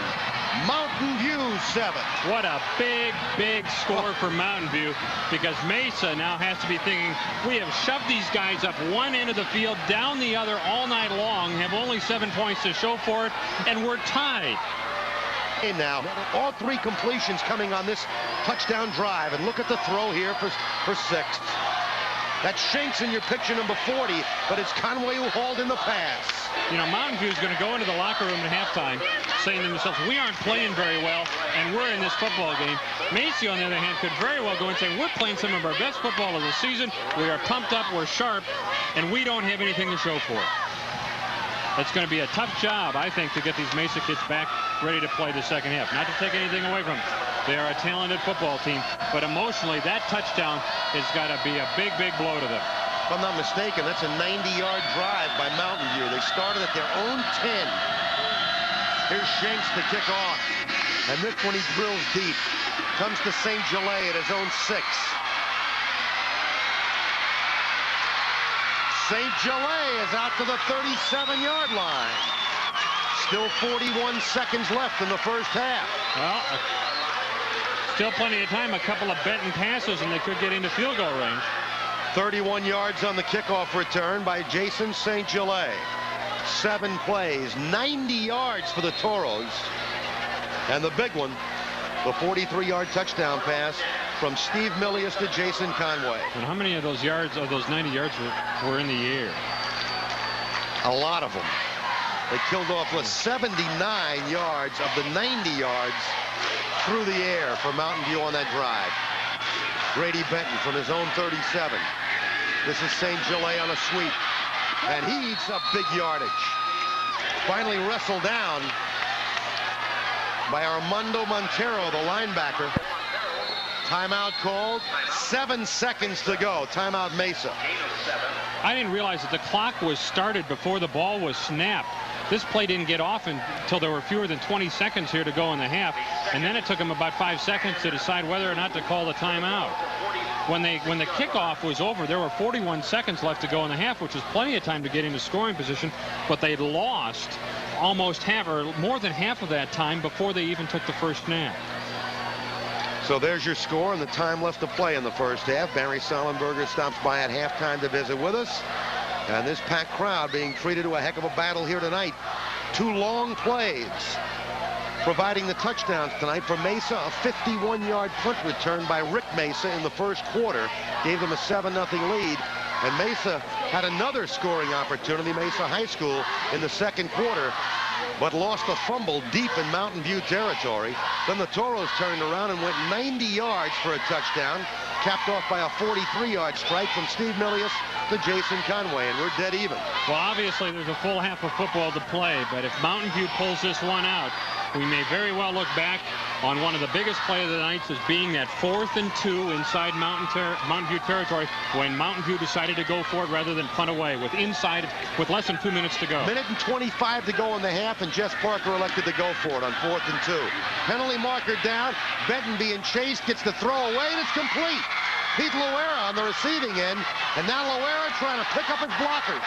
A: Mountain View 7.
D: What a big, big score for Mountain View, because Mesa now has to be thinking, we have shoved these guys up one end of the field, down the other all night long, have only 7 points to show for it, and we're tied.
A: And now, all 3 completions coming on this touchdown drive, and look at the throw here for 6th. That's Shanks in your picture, number 40, but it's Conway who hauled in the pass.
D: You know, Mountain View is going to go into the locker room at halftime saying to themselves, we aren't playing very well, and we're in this football game. Mesa, on the other hand, could very well go and say, we're playing some of our best football of the season. We are pumped up, we're sharp, and we don't have anything to show for it. It's going to be a tough job, I think, to get these Mesa kids back ready to play the second half. Not to take anything away from them. They are a talented football team, but emotionally, that touchdown has got to be a big, big blow to them.
A: If I'm not mistaken, that's a 90-yard drive by Mountain View. They started at their own 10. Here's Shanks to kick off. And this one he drills deep. Comes to St. Gelais at his own 6. St. Gelais is out to the 37-yard line. Still 41 seconds left in the first half.
D: Well, still plenty of time. A couple of Benton passes, and they could get into field goal range.
A: 31 yards on the kickoff return by Jason St. Gelais. 7 plays, 90 yards for the Toros. And the big one, the 43-yard touchdown pass from Steve Milius to Jason Conway.
D: And how many of those yards, of those 90 yards, were in the air?
A: A lot of them. They killed off 79 yards of the 90 yards through the air for Mountain View on that drive. Grady Benton from his own 37. This is St. Gelais on a sweep. And he eats up big yardage. Finally wrestled down by Armando Montero, the linebacker. Timeout called. 7 seconds to go. Timeout Mesa.
D: I didn't realize that the clock was started before the ball was snapped. This play didn't get off until there were fewer than 20 seconds here to go in the half. And then it took them about 5 seconds to decide whether or not to call the timeout. When the kickoff was over, there were 41 seconds left to go in the half, which was plenty of time to get into scoring position. But they'd lost almost half, or more than half of that time before they even took the first snap.
A: So there's your score and the time left to play in the first half. Barry Sollenberger stops by at halftime to visit with us. And this packed crowd being treated to a heck of a battle here tonight. 2 long plays providing the touchdowns tonight for Mesa. A 51-yard punt return by Rick Mesa in the first quarter gave them a 7-0 lead. And Mesa had another scoring opportunity, Mesa High School, in the second quarter, but lost a fumble deep in Mountain View territory. Then the Toros turned around and went 90 yards for a touchdown. capped off by a 43-yard strike from Steve Milius to Jason Conway, and we're dead even.
D: Well, obviously, there's a full half of football to play, but if Mountain View pulls this one out, we may very well look back on one of the biggest plays of the night as being that 4th and 2 inside Mountain View territory when Mountain View decided to go for it rather than punt away with less than 2 minutes to go.
A: Minute and 25 to go in the half, and Jess Parker elected to go for it on 4th and 2. Penalty marker down. Benton being chased, gets the throw away, and it's complete. Pete Loera on the receiving end, and now Loera trying to pick up his blockers.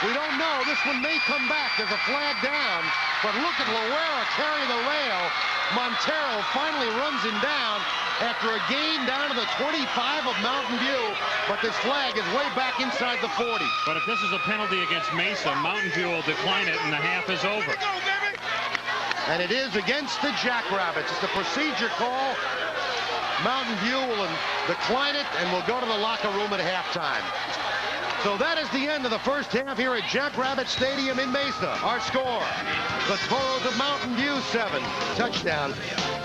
A: We don't know. This one may come back. There's a flag down, but look at Loera carry the rail. Montero finally runs him down after a gain down to the 25 of Mountain View, but this flag is way back inside the 40.
D: But if this is a penalty against Mesa, Mountain View will decline it, and the half is over.
A: And it is against the Jackrabbits. It's a procedure call. Mountain View will decline it, and will go to the locker room at halftime. So that is the end of the first half here at Jackrabbit Stadium in Mesa. Our score, the Toros of Mountain View 7, touchdown.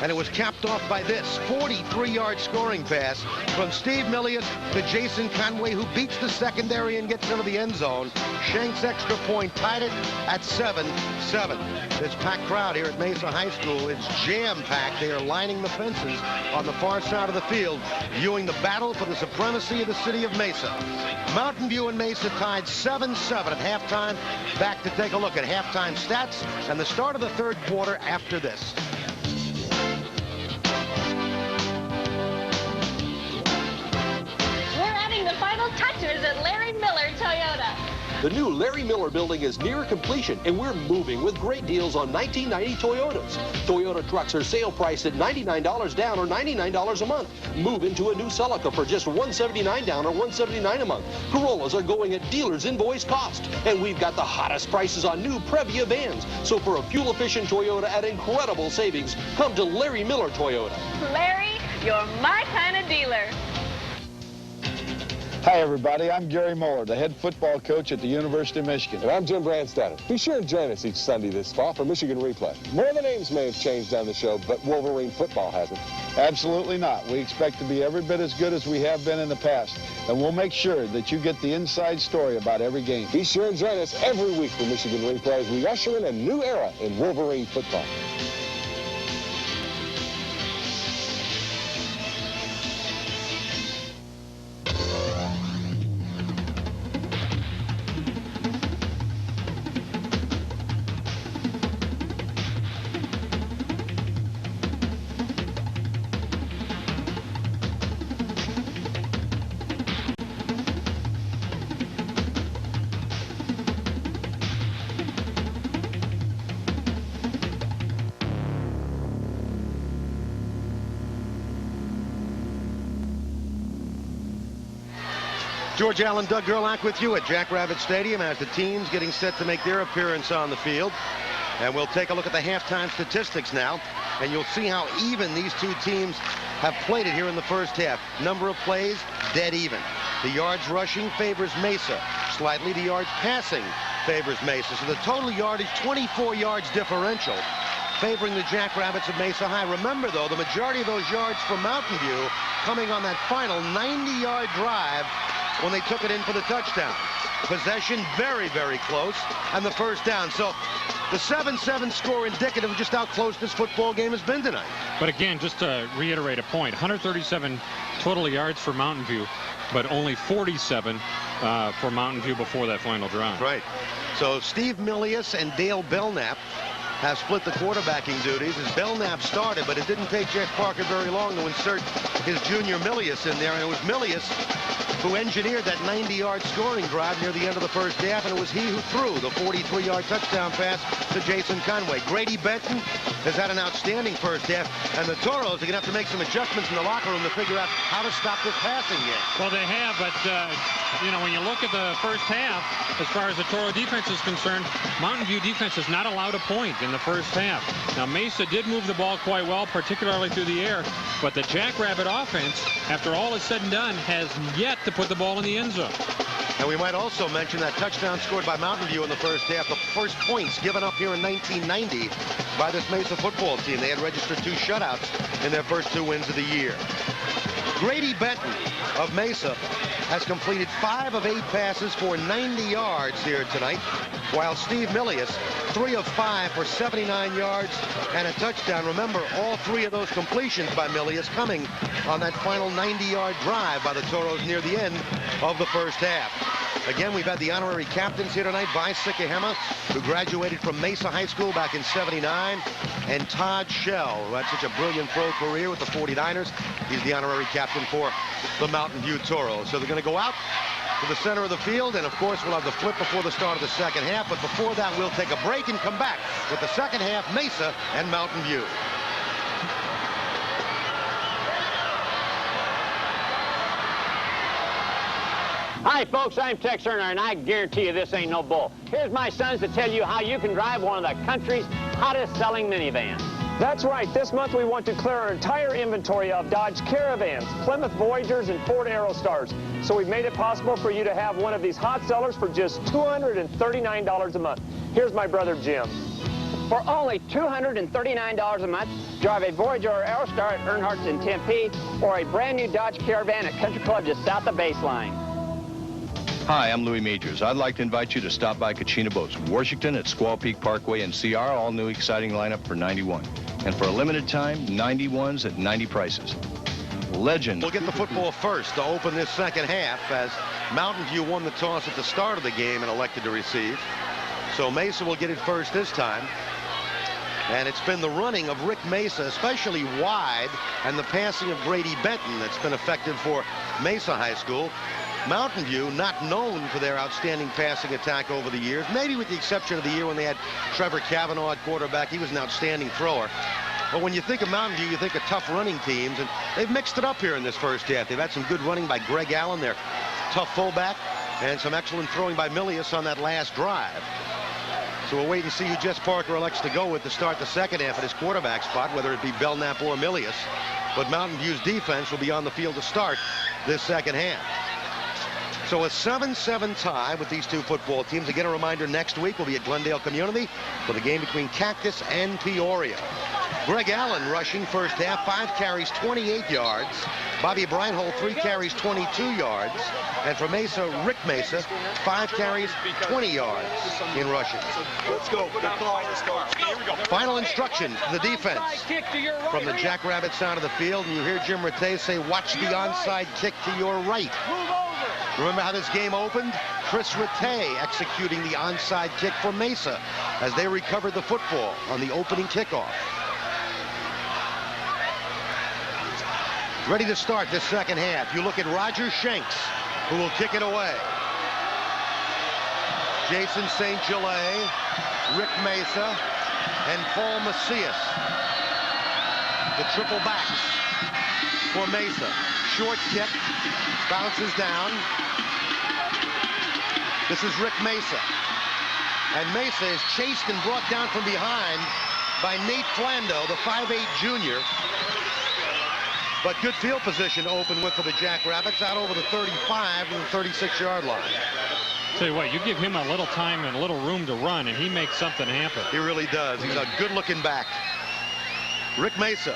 A: And it was capped off by this 43-yard scoring pass from Steve Milius to Jason Conway, who beats the secondary and gets into the end zone. Shank's extra point tied it at 7-7. This packed crowd here at Mesa High School is jam-packed. They are lining the fences on the far side of the field, viewing the battle for the supremacy of the city of Mesa. Mountain View and Mesa tied 7-7 at halftime. Back to take a look at halftime stats and the start of the third quarter after this.
F: We're adding the final touches at Larry Miller Toyota.
G: The new Larry Miller building is near completion, and we're moving with great deals on 1990 Toyotas. Toyota trucks are sale priced at $99 down or $99 a month. Move into a new Celica for just $179 down or $179 a month. Corollas are going at dealer's invoice cost. And we've got the hottest prices on new Previa vans. So for a fuel-efficient Toyota at incredible savings, come to Larry Miller Toyota.
F: Larry, you're my kind of dealer.
H: Hi, everybody. I'm Gary Moeller, the head football coach at the University of Michigan.
I: And I'm Jim Brandstatter. Be sure and join us each Sunday this fall for Michigan Replay. More of the names may have changed on the show, but Wolverine football hasn't.
H: Absolutely not. We expect to be every bit as good as we have been in the past, and we'll make sure that you get the inside story about every game.
I: Be sure and join us every week for Michigan Replay as we usher in a new era in Wolverine football.
A: George Allen, Doug Gerlach with you at Jackrabbit Stadium as the teams getting set to make their appearance on the field. And we'll take a look at the halftime statistics now, and you'll see how even these two teams have played it here in the first half. Number of plays, dead even. The yards rushing favors Mesa. Slightly the yards passing favors Mesa. So the total yardage, 24 yards differential, favoring the Jackrabbits of Mesa High. Remember, though, the majority of those yards from Mountain View coming on that final 90-yard drive when they took it in for the touchdown. Possession very, very close, and the first down. So the 7-7 score indicative of just how close this football game has been tonight.
D: But again, just to reiterate a point, 137 total yards for Mountain View, but only 47 for Mountain View before that final drive.
A: Right. So Steve Milius and Dale Belknap have split the quarterbacking duties as Belknap started, but it didn't take Jeff Parker very long to insert his junior Milius in there, and it was Milius who engineered that 90-yard scoring drive near the end of the first half, and it was he who threw the 43-yard touchdown pass to Jason Conway. Grady Benton has had an outstanding first half, and the Toros are going to have to make some adjustments in the locker room to figure out how to stop this passing game.
D: Well, they have, but, you know, when you look at the first half, as far as the Toro defense is concerned, Mountain View defense has not allowed a point in the first half. Now, Mesa did move the ball quite well, particularly through the air, but the Jackrabbit offense, after all is said and done, has yet to put the ball in the end zone.
A: And we might also mention that touchdown scored by Mountain View in the first half, the first points given up here in 1990 by this Mesa football team. They had registered 2 shutouts in their first 2 wins of the year. Grady Benton of Mesa has completed 5 of 8 passes for 90 yards here tonight, while Steve Milius, 3 of 5 for 79 yards and a touchdown. Remember, all 3 of those completions by Milius coming on that final 90-yard drive by the Toros near the end of the first half. Again, we've had the honorary captains here tonight, Vi Sikahema, who graduated from Mesa High School back in '79, and Todd Shell, who had such a brilliant pro career with the 49ers. He's the honorary captain for the Mountain View Toros. So they're going to go out to the center of the field, and of course we'll have the flip before the start of the second half. But before that, we'll take a break and come back with the second half, Mesa and Mountain View.
J: Hi, folks, I'm Tex Turner, and I guarantee you this ain't no bull. Here's my sons to tell you how you can drive one of the country's hottest-selling minivans.
K: That's right. This month we want to clear our entire inventory of Dodge Caravans, Plymouth Voyagers, and Ford Aerostars. So we've made it possible for you to have one of these hot sellers for just $239 a month. Here's my brother Jim.
J: For only $239 a month, drive a Voyager or Aerostar at Earnhardt's in Tempe, or a brand new Dodge Caravan at Country Club just south of Baseline.
E: Hi, I'm Louis Majors. I'd like to invite you to stop by Kachina Boats, Washington at Squaw Peak Parkway and CR, all new exciting lineup for 91. And for a limited time, 91s at 90 prices. Legend.
A: We'll get the football first to open this second half, as Mountain View won the toss at the start of the game and elected to receive. So Mesa will get it first this time. And it's been the running of Rick Mesa, especially wide, and the passing of Grady Benton that's been effective for Mesa High School. Mountain View, not known for their outstanding passing attack over the years, maybe with the exception of the year when they had Trevor Kavanaugh at quarterback. He was an outstanding thrower. But when you think of Mountain View, you think of tough running teams, and they've mixed it up here in this first half. They've had some good running by Greg Allen, their tough fullback, and some excellent throwing by Milius on that last drive. So we'll wait and see who Jess Parker elects to go with to start the second half at his quarterback spot, whether it be Belknap or Milius. But Mountain View's defense will be on the field to start this second half. So a 7-7 tie with these two football teams. Again, a reminder, next week we'll be at Glendale Community for the game between Cactus and Peoria. Greg Allen rushing first half, 5 carries, 28 yards. Bobby Breinholt, 3 carries, 22 yards. And for Mesa, Rick Mesa, 5 carries, 20 yards in rushing.
I: Let's go.
A: Final instruction, the defense from the Jackrabbit side of the field. And you hear Jim Rattay say, watch the onside kick to your right. Remember how this game opened? Chris Rattay executing the onside kick for Mesa as they recovered the football on the opening kickoff. Ready to start this second half. You look at Roger Shanks, who will kick it away. Jason St. Gelais, Rick Mesa, and Paul Macias. The triple backs for Mesa. Short kick, bounces down. This is Rick Mesa. And Mesa is chased and brought down from behind by Nate Flando, the 5'8 junior. But good field position to open with for the Jackrabbits, out over the 35 to the 36-yard line.
D: Tell you what, you give him a little time and a little room to run, and he makes something happen.
A: He really does. He's a good-looking back. Rick Mesa,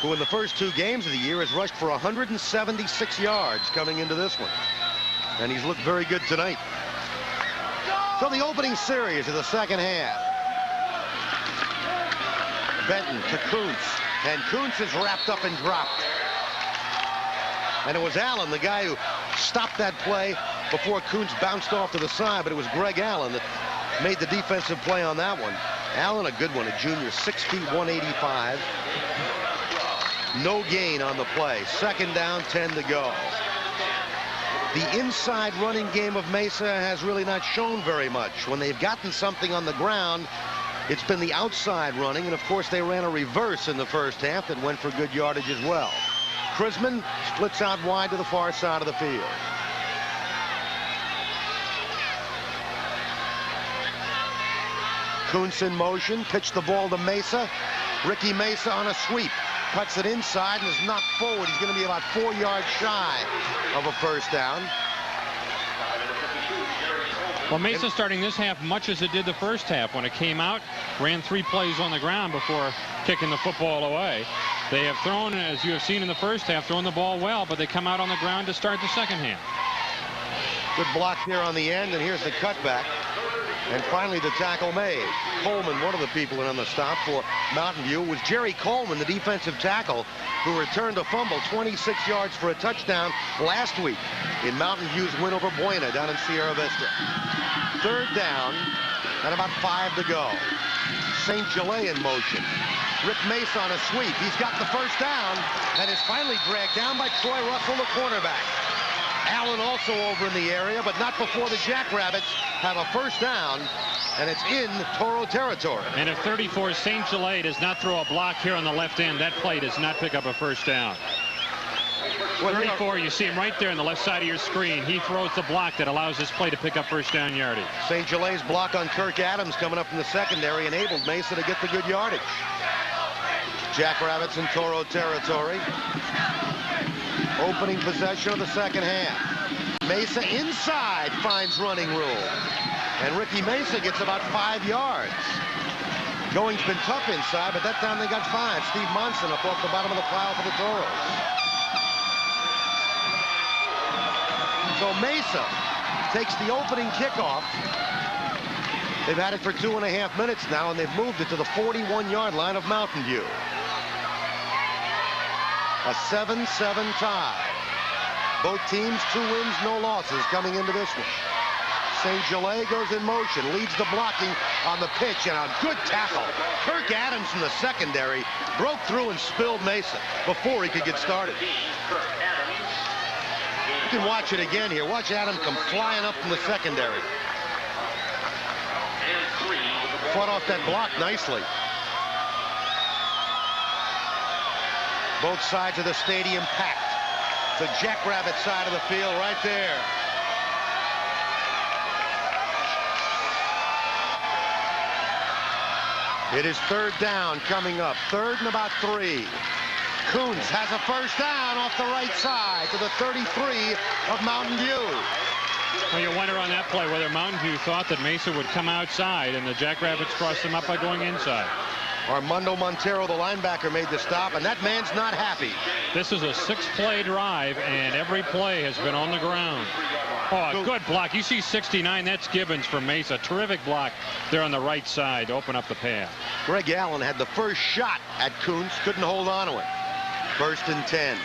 A: who in the first 2 games of the year has rushed for 176 yards coming into this one. And he's looked very good tonight. So the opening series of the second half. Benton to Kuntz. And Kuntz is wrapped up and dropped. And it was Allen, the guy who stopped that play before Kuntz bounced off to the side. But it was Greg Allen that made the defensive play on that one. Allen, a good one, a junior, 6 feet 185. No gain on the play. Second down, 10 to go. The inside running game of Mesa has really not shown very much. When they've gotten something on the ground, it's been the outside running, and of course they ran a reverse in the first half that went for good yardage as well. Chrisman splits out wide to the far side of the field. Kuntz in motion, pitched the ball to Mesa. Ricky Mesa on a sweep. Cuts it inside and is knocked forward. He's going to be about 4 yards shy of a first down.
D: Well, Mesa starting this half much as it did the first half when it came out, ran 3 plays on the ground before kicking the football away. They have thrown, as you have seen in the first half, thrown the ball well, but they come out on the ground to start the second half.
A: Good block here on the end, and here's the cutback. And finally the tackle made. Coleman, one of the people in on the stop for Mountain View, was Jerry Coleman, the defensive tackle, who returned a fumble 26 yards for a touchdown last week in Mountain View's win over Buena down in Sierra Vista. Third down and about 5 to go. St. Gelais in motion. Rick Mesa on a sweep. He's got the first down and is finally dragged down by Troy Russell, the cornerback. Allen also over in the area, but not before the Jackrabbits have a first down, and it's in Toro territory.
D: And if 34 St. Gelais does not throw a block here on the left end, that play does not pick up a first down. 34, you see him right there on the left side of your screen. He throws the block that allows this play to pick up first down yardage.
A: St. Gelais' block on Kirk Adams coming up from the secondary enabled Mesa to get the good yardage. Jackrabbits in Toro territory. Opening possession of the second half. Mesa inside finds running room. And Ricky Mesa gets about 5 yards. Going's been tough inside, but that time they got 5. Steve Monson up off the bottom of the pile for the Toros. So Mesa takes the opening kickoff. They've had it for 2.5 minutes now, and they've moved it to the 41-yard line of Mountain View. A 7-7 tie. Both teams 2 wins, no losses coming into this one. St. Gelais goes in motion, leads the blocking on the pitch, and a good tackle. Kirk Adams from the secondary broke through and spilled Mesa before he could get started. You can watch it again here. Watch Adams come flying up from the secondary. Fought off that block nicely. Both sides of the stadium packed. The Jackrabbit side of the field right there. It is third down coming up. Third and about 3. Coons has a first down off the right side to the 33 of Mountain View.
D: Well, you wonder on that play whether Mountain View thought that Mesa would come outside and the Jackrabbits crossed them up by going inside.
A: Armando Montero, the linebacker, made the stop, and that man's not happy.
D: This is a 6-play drive, and every play has been on the ground. Oh, a good block. You see 69, that's Gibbons for Mesa. Terrific block there on the right side to open up the path.
A: Greg Allen had the first shot at Kuntz, couldn't hold on to it. First and 10.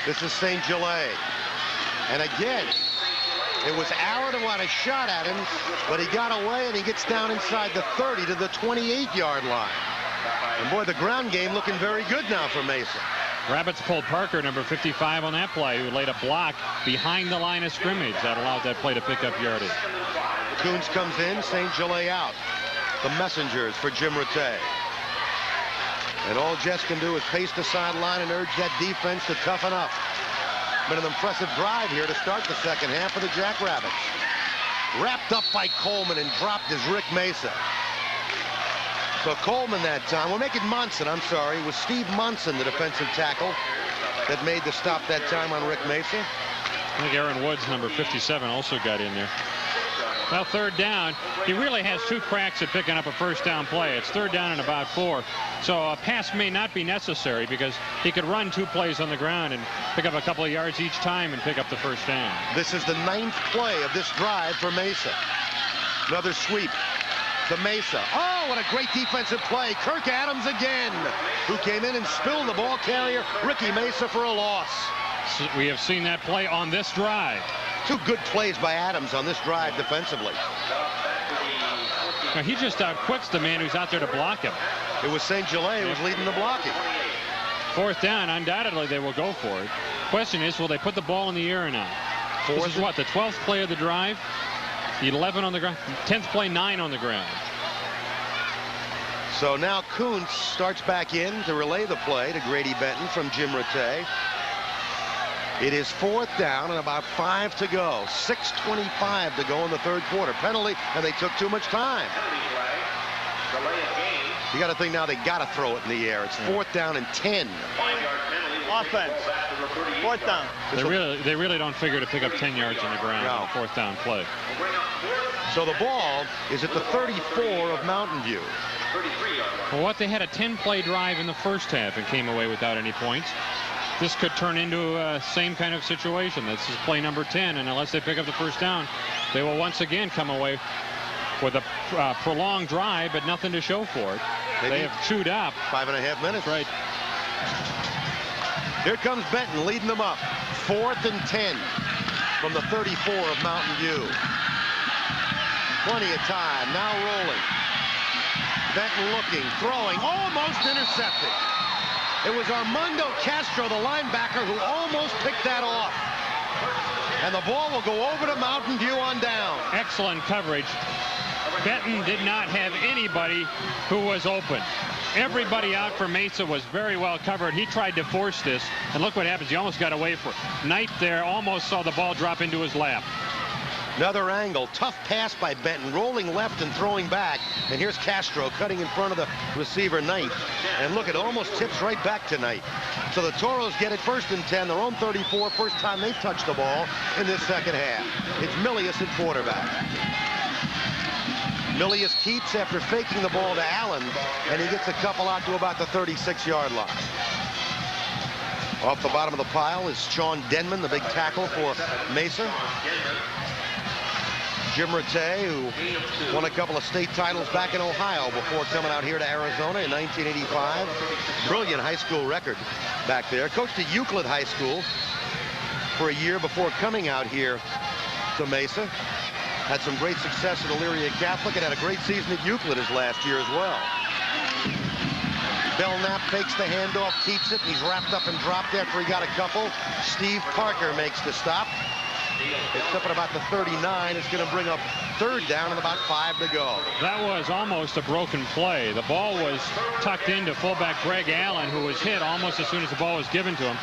A: This is St. Gelais. And again, it was Allen who had a shot at him, but he got away, and he gets down inside the 30 to the 28-yard line. And boy, the ground game looking very good now for Mesa.
D: Rabbits pulled Parker, number 55, on that play, who laid a block behind the line of scrimmage. That allowed that play to pick up yardage.
A: Coons comes in, St. Gelais out. The messengers for Jim Rattay. And all Jets can do is pace the sideline and urge that defense to toughen up. Been an impressive drive here to start the second half of the Jackrabbits. Wrapped up by Coleman and dropped is Rick Mesa. So Coleman that time, we're making Monson, I'm sorry. It was Steve Monson, the defensive tackle, that made the stop that time on Rick Mesa.
D: I think Aaron Woods, number 57, also got in there. Well, third down, he really has 2 cracks at picking up a first down play. It's third down and about 4. So a pass may not be necessary because he could run 2 plays on the ground and pick up a couple of yards each time and pick up the first down.
A: This is the 9th play of this drive for Mesa. Another sweep to Mesa. Oh, what a great defensive play. Kirk Adams again, who came in and spilled the ball carrier, Ricky Mesa, for a loss.
D: So we have seen that play on this drive.
A: 2 good plays by Adams on this drive defensively.
D: Now, he just outquicks the man who's out there to block him.
A: It was St. Gelais who was leading the blocking.
D: Fourth down, undoubtedly they will go for it. Question is, will they put the ball in the air or not? This is what, the 12th play of the drive? 11 on the ground. 10th play, 9 on the ground.
A: So now Kuntz starts back in to relay the play to Grady Benton from Jim Rattay. It is 4th down and about 5 to go. 6:25 to go in the third quarter. Penalty, and they took too much time. You got to think now they got to throw it in the air. It's 4th down and 10.
B: Offense. 4th down.
D: They really don't figure to pick up 10 yards on the ground on a 4th down play.
A: So the ball is at the 34 of Mountain View.
D: Well, what they had a 10-play drive in the first half and came away without any points. This could turn into a same kind of situation. This is play number 10, and unless they pick up the first down, they will once again come away with a prolonged drive, but nothing to show for it. They have chewed up
A: 5.5 minutes.
D: Right.
A: Here comes Benton leading them up. 4th and 10 from the 34 of Mountain View. Plenty of time. Now rolling. Benton looking, throwing, almost intercepted. It was Armando Castro, the linebacker, who almost picked that off. And the ball will go over to Mountain View on down.
D: Excellent coverage. Benton did not have anybody who was open. Everybody out for Mesa was very well covered. He tried to force this, and look what happens. He almost got away from it. Knight there almost saw the ball drop into his lap.
A: Another angle, tough pass by Benton, rolling left and throwing back. And here's Castro cutting in front of the receiver, Knight. And look, it almost tips right back to Knight. So the Toros get it 1st and 10, their own 34, first time they've touched the ball in this second half. It's Milius at quarterback. Milius keeps after faking the ball to Allen, and he gets a couple out to about the 36-yard line. Off the bottom of the pile is Sean Denman, the big tackle for Mesa. Jim Rattay, who won a couple of state titles back in Ohio before coming out here to Arizona in 1985. Brilliant high school record back there. Coached at Euclid High School for a year before coming out here to Mesa. Had some great success at Elyria Catholic and had a great season at Euclid his last year as well. Belknap takes the handoff, keeps it, and he's wrapped up and dropped after he got a couple. Steve Parker makes the stop. It's up at about the 39. It's going to bring up 3rd down and about 5 to go.
D: That was almost a broken play. The ball was tucked into fullback Greg Allen, who was hit almost as soon as the ball was given to him.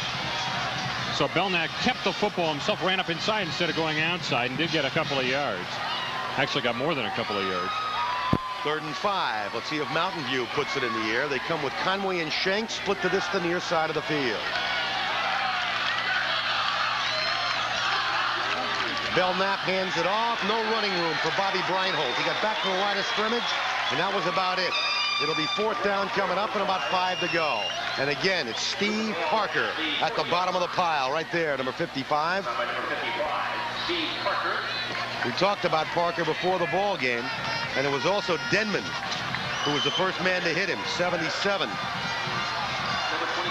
D: So Belknap kept the football himself, ran up inside instead of going outside, and did get a couple of yards. Actually got more than a couple of yards.
A: 3rd and 5. Let's see if Mountain View puts it in the air. They come with Conway and Shanks, split to the near side of the field. Belknap hands it off. No running room for Bobby Breinholt. He got back to the line of scrimmage, and that was about it. It'll be 4th down coming up and about 5 to go. And again, it's Steve Parker at the bottom of the pile right there, number 55. We talked about Parker before the ball game, and it was also Denman who was the first man to hit him, 77.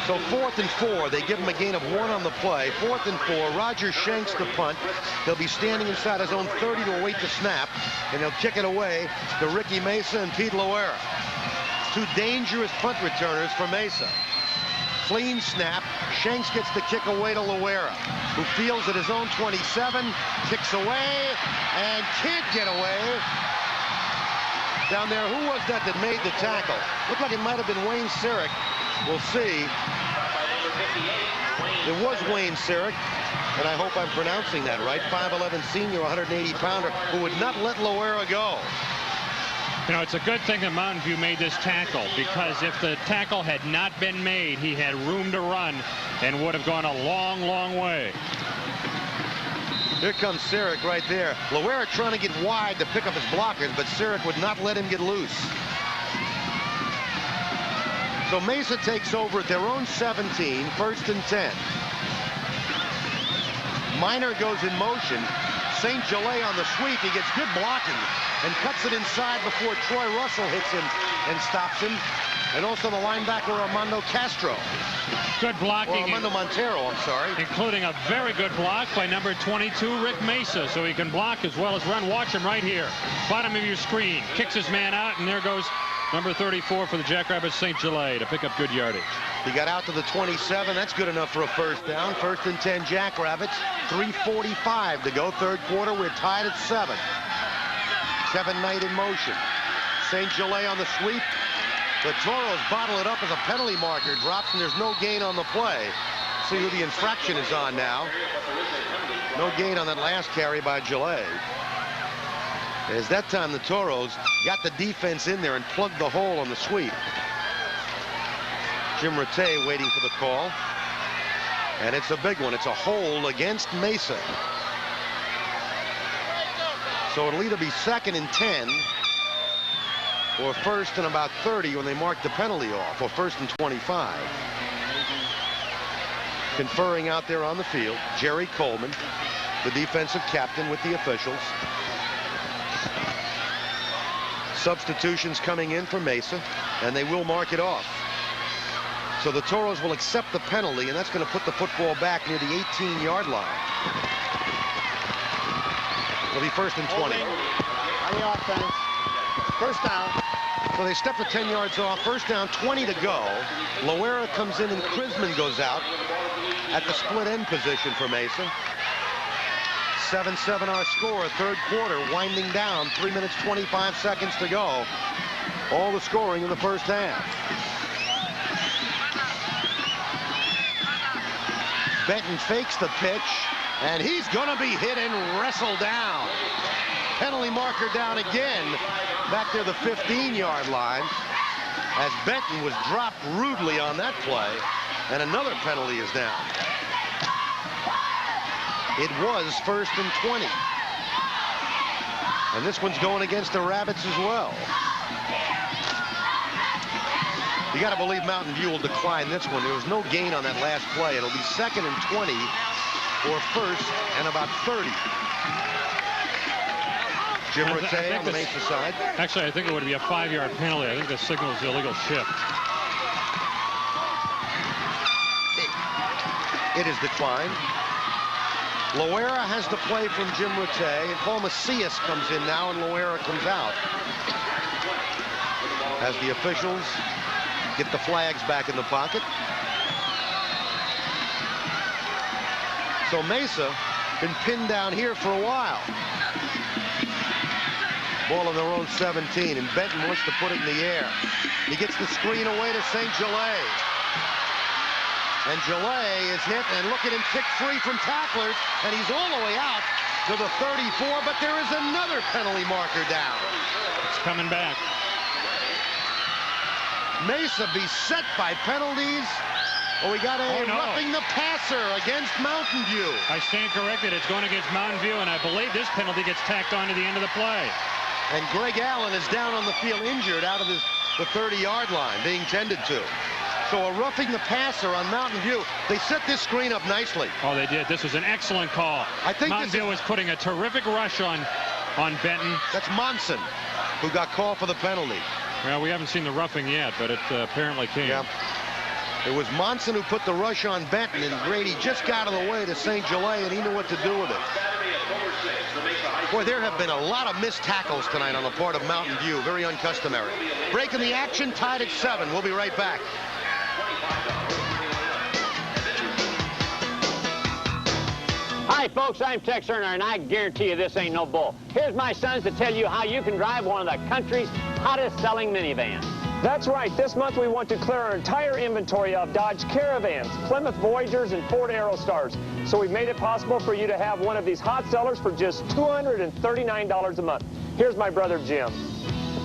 A: So 4th and 4. They give him a gain of 1 on the play. 4th and 4. Roger Shanks the punt. He'll be standing inside his own 30 to await the snap, and he'll kick it away to Ricky Mesa and Pete Loera. 2 dangerous punt returners for Mesa. Clean snap. Shanks gets the kick away to Loera, who fields at his own 27, kicks away, and can't get away. Down there, who was that made the tackle? Looked like it might have been Wayne Sirik. We'll see. It was Wayne Sirik, and I hope I'm pronouncing that right. 5'11 senior, 180-pounder, who would not let Loera go.
D: You know, it's a good thing that Mountain View made this tackle, because if the tackle had not been made, he had room to run and would have gone a long, long way.
A: Here comes Sirik right there. Loera trying to get wide to pick up his blockers, but Sirik would not let him get loose. So Mesa takes over at their own 17, 1st and 10. Miner goes in motion. St. Gelais on the sweep. He gets good blocking and cuts it inside before Troy Russell hits him and stops him. And also the linebacker Armando Castro.
D: Good blocking.
A: Or Armando Montero, I'm sorry.
D: Including a very good block by number 22, Rick Mesa. So he can block as well as run. Watch him right here. Bottom of your screen. Kicks his man out, and there goes number 34 for the Jackrabbits, St. Gelais, to pick up good yardage.
A: He got out to the 27. That's good enough for a 1st down. 1st and 10 Jackrabbits. 3:45 to go. 3rd quarter. We're tied at 7. Kevin Knight in motion. St. Gelais on the sweep. The Toros bottle it up as a penalty marker drops, and there's no gain on the play. See who the infraction is on now. No gain on that last carry by Gelais. As that time the Toros got the defense in there and plugged the hole on the sweep. Jim Rattay waiting for the call. And it's a big one. It's a hold against Mesa. So it'll either be 2nd and 10 or first and about 30 when they marked the penalty off, or first and 25. Conferring out there on the field, Jerry Coleman, the defensive captain, with the officials. Substitutions coming in for Mesa, and they will mark it off. So the Toros will accept the penalty, and that's going to put the football back near the 18-yard line. It'll be first and 20.
B: On the offense. First down.
A: So they step the 10 yards off. First down, 20 to go. Loera comes in and Krisman goes out at the split end position for Mesa. 7-7 our score. Third quarter winding down. 3 minutes, 25 seconds to go. All the scoring in the first half. Benton fakes the pitch, and he's going to be hit and wrestled down. Penalty marker down again, back there the 15-yard line, as Benton was dropped rudely on that play, and another penalty is down. It was first and 20. And this one's going against the Rabbits as well. You got to believe Mountain View will decline this one. There was no gain on that last play. It'll be second and 20 or first and about 30. Jim Rattay on the Mesa side.
D: Actually, I think it would be a 5-yard penalty. I think the signal is illegal shift.
A: It is declined. Loera has the play from Jim Rattay, and Paul Macias comes in now, and Loera comes out as the officials get the flags back in the pocket. So Mesa been pinned down here for a while. Ball on their own 17, and Benton wants to put it in the air. He gets the screen away to St. Gelais. And Gelais is hit, and look at him kick free from tacklers, and he's all the way out to the 34, but there is another penalty marker down.
D: It's coming back.
A: Mesa beset by penalties. Oh, we got a roughing the passer against Mountain View.
D: I stand corrected. It's going against Mountain View, and I believe this penalty gets tacked on to the end of the play.
A: And Greg Allen is down on the field injured out of the 30-yard line, being tended to. So a roughing the passer on Mountain View. They set this screen up nicely.
D: Oh, they did. This was an excellent call.
A: I think
D: Mountain View was putting a terrific rush on Benton.
A: That's Monson, who got called for the penalty.
D: Well, we haven't seen the roughing yet, but it apparently came.
A: Yeah. It was Monson who put the rush on Benton, and Grady just got out of the way to St. Gelais, and he knew what to do with it. Boy, there have been a lot of missed tackles tonight on the part of Mountain View. Very uncustomary. Breaking the action, tied at 7. We'll be right back.
J: Hi, folks, I'm Tex Erner, and I guarantee you this ain't no bull. Here's my sons to tell you how you can drive one of the country's hottest-selling minivans.
K: That's right. This month we want to clear our entire inventory of Dodge Caravans, Plymouth Voyagers, and Ford Aerostars. So we've made it possible for you to have one of these hot sellers for just $239 a month. Here's my brother Jim.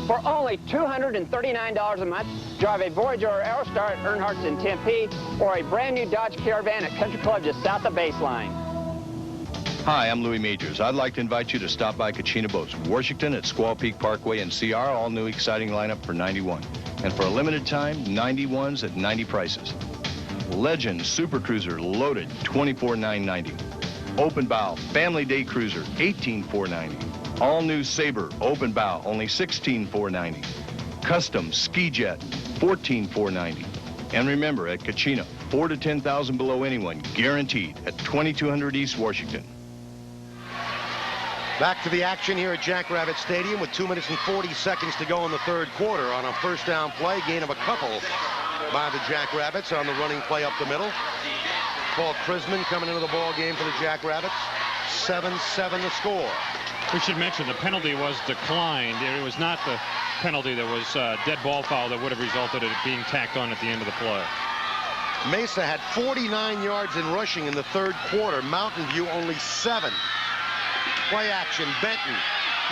J: For only $239 a month, drive a Voyager or Aerostar at Earnhardt's in Tempe, or a brand new Dodge Caravan at Country Club just south of Baseline.
E: Hi, I'm Louis Majors. I'd like to invite you to stop by Kachina Boats, Washington at Squaw Peak Parkway and see our all-new exciting lineup for 91. And for a limited time, 91s at 90 prices. Legend Super Cruiser loaded, $24,990. Open bow Family Day Cruiser, $18,490. All-new Sabre open bow, only $16,490. Custom Ski Jet, $14,490. And remember, at Kachina, 4 to 10,000 below anyone, guaranteed, at 2200 East Washington.
A: Back to the action here at Jackrabbit Stadium with 2 minutes and 40 seconds to go in the third quarter on a first down play. Gain of a couple by the Jackrabbits on the running play up the middle. Paul Krisman coming into the ball game for the Jackrabbits. 7-7 the score.
D: We should mention the penalty was declined. It was not the penalty that was dead ball foul that would have resulted in it being tacked on at the end of the play.
A: Mesa had 49 yards in rushing in the third quarter. Mountain View only 7. Play action, Benton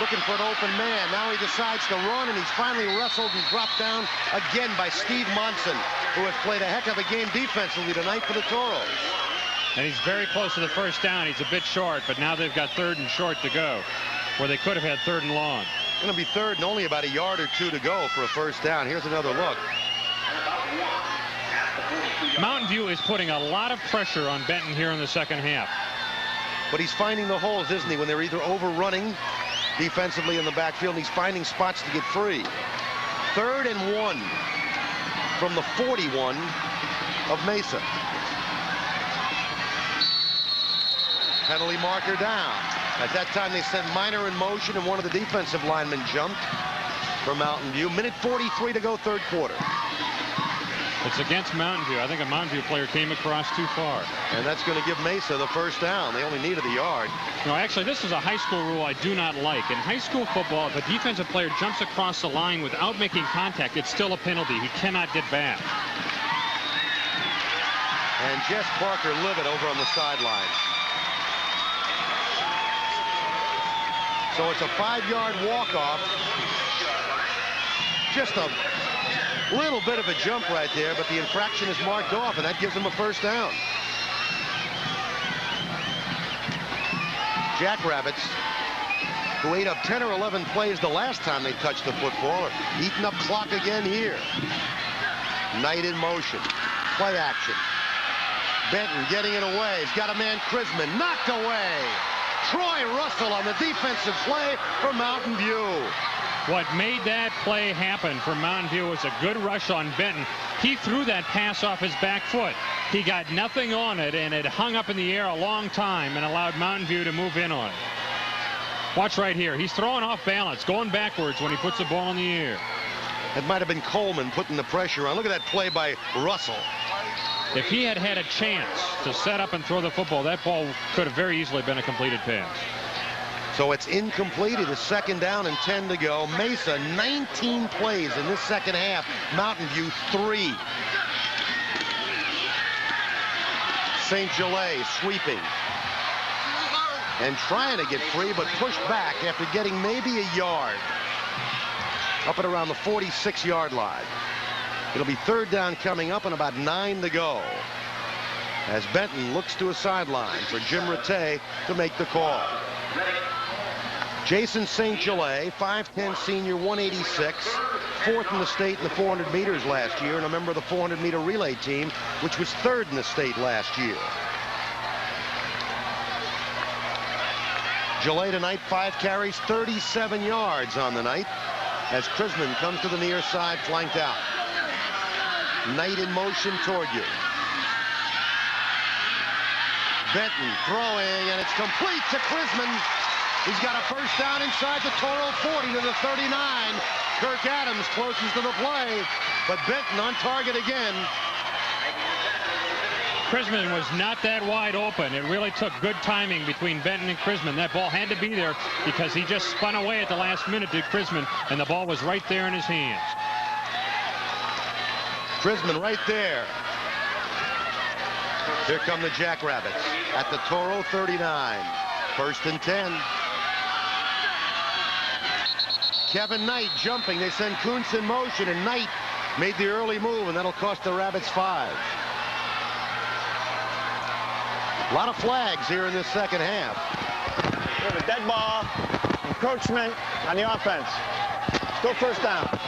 A: looking for an open man. Now he decides to run, and he's finally wrestled and dropped down again by Steve Monson, who has played a heck of a game defensively tonight for the Toros.
D: And he's very close to the first down. He's a bit short, but now they've got third and short to go, where they could have had third and long.
A: Going to be third and only about a yard or two to go for a first down. Here's another look.
D: Mountain View is putting a lot of pressure on Benton here in the second half.
A: But he's finding the holes, isn't he, when they're either overrunning defensively in the backfield, and he's finding spots to get free. 3rd and 1 from the 41 of Mesa. Penalty marker down. At that time, they sent Minor in motion, and one of the defensive linemen jumped for Mountain View. Minute 43 to go, third quarter.
D: It's against Mountain View. I think a Mountain View player came across too far.
A: And that's going to give Mesa the first down. They only needed a yard.
D: No, actually, this is a high school rule I do not like. In high school football, if a defensive player jumps across the line without making contact, it's still a penalty. He cannot get back.
A: And Jess Parker-Livet over on the sideline. So it's a 5-yard walk-off. Just a little bit of a jump right there, but the infraction is marked off, and that gives him a first down. Jackrabbits, who ate up 10 or 11 plays the last time they touched the football, are eating up clock again here. Knight in motion. Play action. Benton getting it away. He's got a man, Chrisman, knocked away. Troy Russell on the defensive play for Mountain View.
D: What made that play happen for Mountain View was a good rush on Benton. He threw that pass off his back foot. He got nothing on it, and it hung up in the air a long time and allowed Mountain View to move in on it. Watch right here. He's throwing off balance, going backwards when he puts the ball in the air.
A: It might have been Coleman putting the pressure on. Look at that play by Russell.
D: If he had had a chance to set up and throw the football, that ball could have very easily been a completed pass.
A: So it's incomplete. It is 2nd down and 10 to go. Mesa, 19 plays in this second half. Mountain View, 3. St. Gelais sweeping. And trying to get free, but pushed back after getting maybe a yard. Up at around the 46-yard line. It'll be 3rd down coming up and about 9 to go. As Benton looks to a sideline for Jim Rattay to make the call. Jason St. Gelais, 5'10 senior, 186, 4th in the state in the 400 meters last year, and a member of the 400-meter relay team, which was 3rd in the state last year. Gelais tonight, 5 carries, 37 yards on the night, as Chrisman comes to the near side, flanked out. Knight in motion toward you. Benton throwing, and it's complete to Chrisman. He's got a first down inside the Toro 40 to the 39. Kirk Adams closest to the play, but Benton on target again.
D: Chrisman was not that wide open. It really took good timing between Benton and Chrisman. That ball had to be there because he just spun away at the last minute to Chrisman, and the ball was right there in his hands.
A: Chrisman right there. Here come the Jackrabbits at the Toro 39. 1st and 10. Kevin Knight jumping. They send Kuntz in motion, and Knight made the early move, and that'll cost the Rabbits 5. A lot of flags here in this second half.
J: We have a dead ball, encroachment on the offense. Still first down.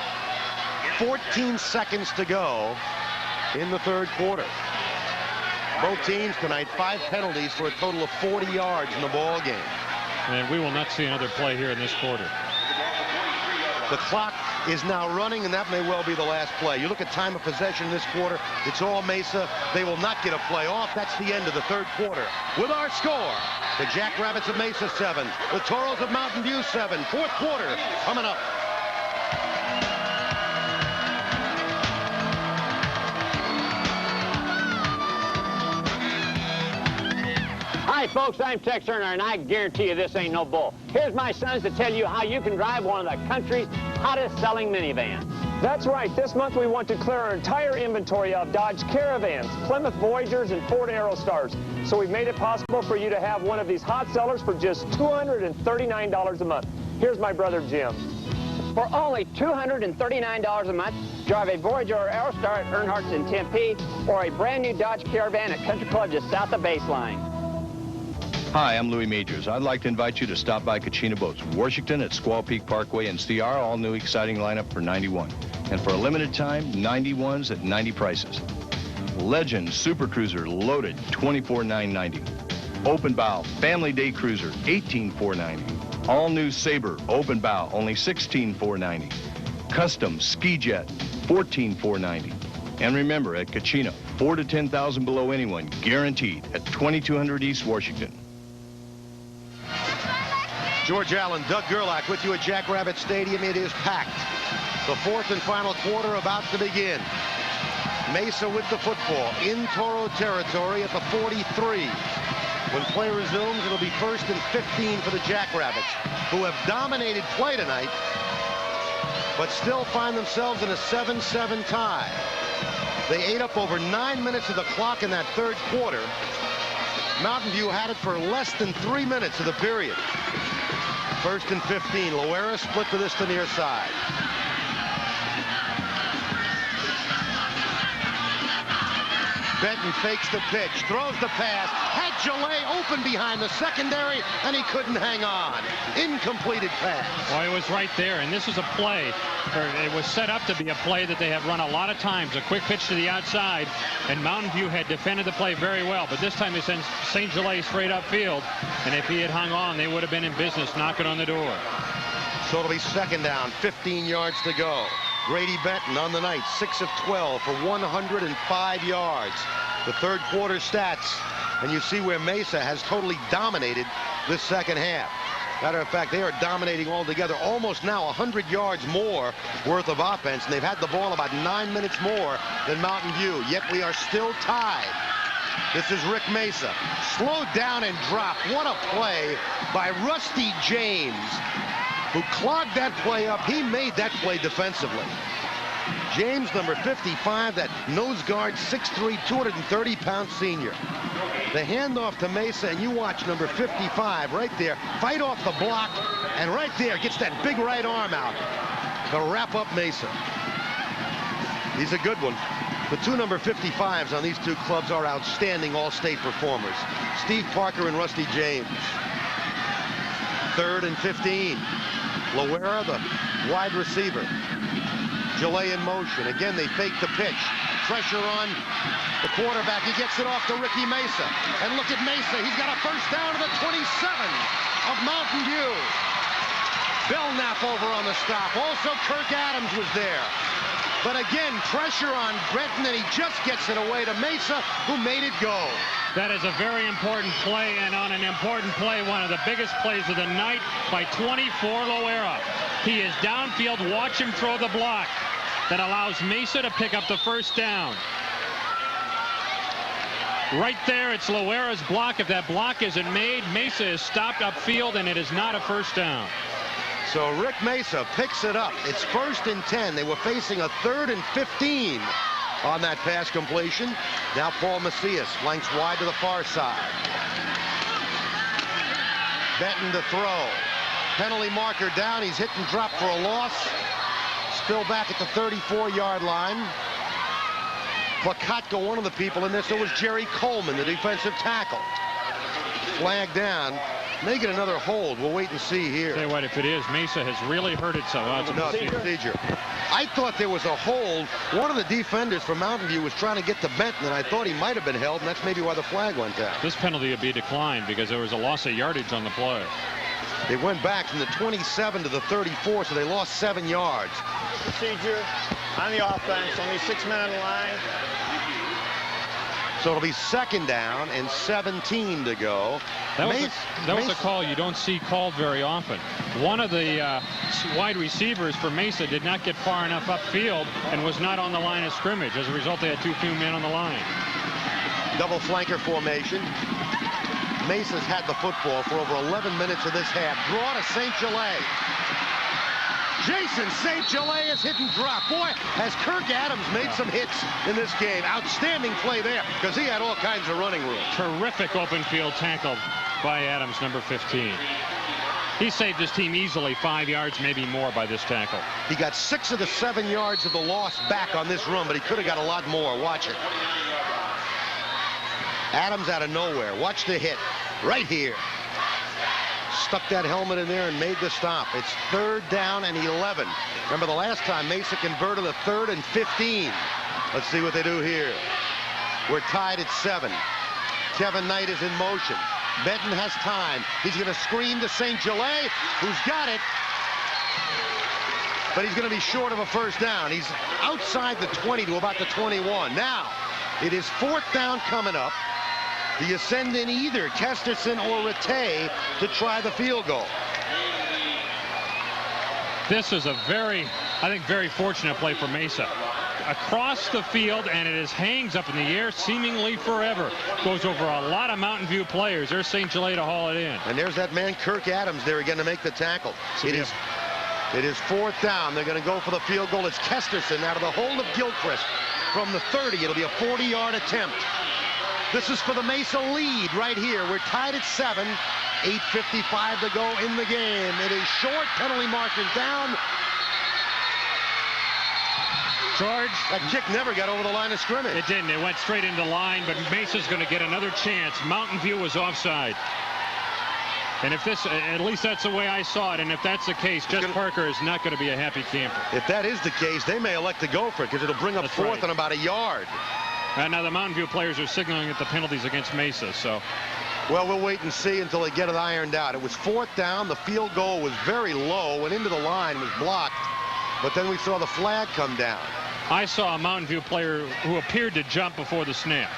A: 14 seconds to go in the 3rd quarter. Both teams tonight, 5 penalties for a total of 40 yards in the ball game.
D: And we will not see another play here in this quarter.
A: The clock is now running, and that may well be the last play. You look at time of possession this quarter, it's all Mesa. They will not get a play off. That's the end of the 3rd quarter. With our score, the Jackrabbits of Mesa 7, the Toros of Mountain View 7. 4th quarter coming up.
J: Hi, folks, I'm Tex Turner, and I guarantee you this ain't no bull. Here's my sons to tell you how you can drive one of the country's hottest selling minivans.
K: That's right. This month we want to clear our entire inventory of Dodge Caravans, Plymouth Voyagers, and Ford Aerostars. So we've made it possible for you to have one of these hot sellers for just $239 a month. Here's my brother Jim.
J: For only $239 a month, drive a Voyager or Aerostar at Earnhardt's in Tempe, or a brand new Dodge Caravan at Country Club just south of Baseline.
E: Hi, I'm Louis Majors. I'd like to invite you to stop by Kachina Boats, Washington at Squaw Peak Parkway and see our all-new exciting lineup for 91. And for a limited time, 91s at 90 prices. Legend Super Cruiser loaded, $24,990. Open bow Family Day Cruiser, $18,490. All-new Sabre open bow, only $16,490. Custom Ski Jet, $14,490. And remember, at Kachina, 4,000 to 10,000 below anyone, guaranteed, at 2200 East Washington.
A: George Allen, Doug Gerlach with you at Jackrabbit Stadium. It is packed. The fourth and final quarter about to begin. Mesa with the football in Toro territory at the 43. When play resumes, it'll be 1st and 15 for the Jackrabbits, who have dominated play tonight, but still find themselves in a 7-7 tie. They ate up over 9 minutes of the clock in that third quarter. Mountain View had it for less than 3 minutes of the period. 1st and 15. Loera split to this to near side. Benton fakes the pitch, throws the pass, had Gillet open behind the secondary, and he couldn't hang on. Incompleted pass.
D: Well, it was right there, and this is a play, or it was set up to be a play that they have run a lot of times. A quick pitch to the outside, and Mountain View had defended the play very well, but this time they sent St. Gillet straight upfield, and if he had hung on, they would have been in business knocking on the door.
A: So it'll be 2nd down, 15 yards to go. Grady Benton on the night, 6 of 12 for 105 yards. The third quarter stats, and you see where Mesa has totally dominated this second half. Matter of fact, they are dominating altogether, almost now 100 yards more worth of offense, and they've had the ball about 9 minutes more than Mountain View, yet we are still tied. This is Rick Mesa. Slowed down and dropped. What a play by Rusty James, who clogged that play up. He made that play defensively. James, number 55, that nose guard, 6'3", 230-pound senior. The handoff to Mesa, and you watch number 55 right there, fight off the block, and right there gets that big right arm out to wrap up Mesa. He's a good one. The two number 55s on these two clubs are outstanding all-state performers. Steve Parker and Rusty James. 3rd and 15. Loera, the wide receiver. Gillet in motion. Again, they fake the pitch. Pressure on the quarterback. He gets it off to Ricky Mesa. And look at Mesa. He's got a first down to the 27 of Mountain View. Belknap over on the stop. Also, Kirk Adams was there. But again, pressure on Benton, and he just gets it away to Mesa, who made it go.
D: That is a very important play, and on an important play, one of the biggest plays of the night by 24 Loera. He is downfield. Watch him throw the block that allows Mesa to pick up the first down. Right there, it's Loera's block. If that block isn't made, Mesa is stopped upfield, and it is not a first down.
A: So Rick Mesa picks it up. It's 1st and 10. They were facing a 3rd and 15 on that pass completion. Now Paul Macias flanks wide to the far side. Benton to throw. Penalty marker down. He's hit and dropped for a loss. Still back at the 34-yard line. Plakatka, one of the people in this, so was Jerry Coleman, the defensive tackle. Flag down. May get another hold. We'll wait and see here.
D: Tell you what, if it is, Mesa has really hurt itself. Oh, it's a
A: procedure. I thought there was a hold. One of the defenders from Mountain View was trying to get to Benton, and I thought he might have been held, and that's maybe why the flag went down.
D: This penalty would be declined because there was a loss of yardage on the play.
A: They went back from the 27 to the 34, so they lost 7 yards.
B: Procedure on the offense, only 6 men on the line.
A: So it'll be 2nd down and 17 to go.
D: That was a call you don't see called very often. One of the wide receivers for Mesa did not get far enough upfield and was not on the line of scrimmage. As a result, they had too few men on the line.
A: Double flanker formation. Mesa's had the football for over 11 minutes of this half. Draw to St. Gillet. Jason St. Gillet is hit and drop. Boy, has Kirk Adams made some hits in this game. Outstanding play there because he had all kinds of running room.
D: Terrific open field tackle by Adams, number 15. He saved his team easily 5 yards, maybe more, by this tackle.
A: He got 6 of the 7 yards of the loss back on this run, but he could have got a lot more. Watch it. Adams out of nowhere. Watch the hit. right here. Stuck that helmet in there and made the stop. It's 3rd down and 11. Remember the last time Mesa converted a 3rd and 15. Let's see what they do here. We're tied at 7. Kevin Knight is in motion. Benton has time. He's going to screen to St. Gelais, who's got it. But he's going to be short of a 1st down. He's outside the 20 to about the 21. Now, it is 4th down coming up. Do you send in either Kesterson or Rattay to try the field goal?
D: This is a very fortunate play for Mesa. Across the field, and it hangs up in the air seemingly forever. Goes over a lot of Mountain View players. There's St. Gelais to haul it in.
A: And there's that man, Kirk Adams, there again to make the tackle. It is 4th down. They're going to go for the field goal. It's Kesterson out of the hold of Gilchrist from the 30. It'll be a 40-yard attempt. This is for the Mesa lead right here. We're tied at 7. 8:55 to go in the game. It is short. Penalty markers down.
D: George,
A: that kick never got over the line of scrimmage.
D: It didn't. It went straight into line, but Mesa's going to get another chance. Mountain View was offside. And if this, at least that's the way I saw it, and if that's the case, Jess Parker is not going to be a happy camper.
A: If that is the case, they may elect to go for it because it'll bring up 4th and about a yard.
D: And now the Mountain View players are signaling at the penalties against Mesa, so.
A: Well, we'll wait and see until they get it ironed out. It was 4th down. The field goal was very low, went into the line, was blocked, but then we saw the flag come down.
D: I saw a Mountain View player who appeared to jump before the snap.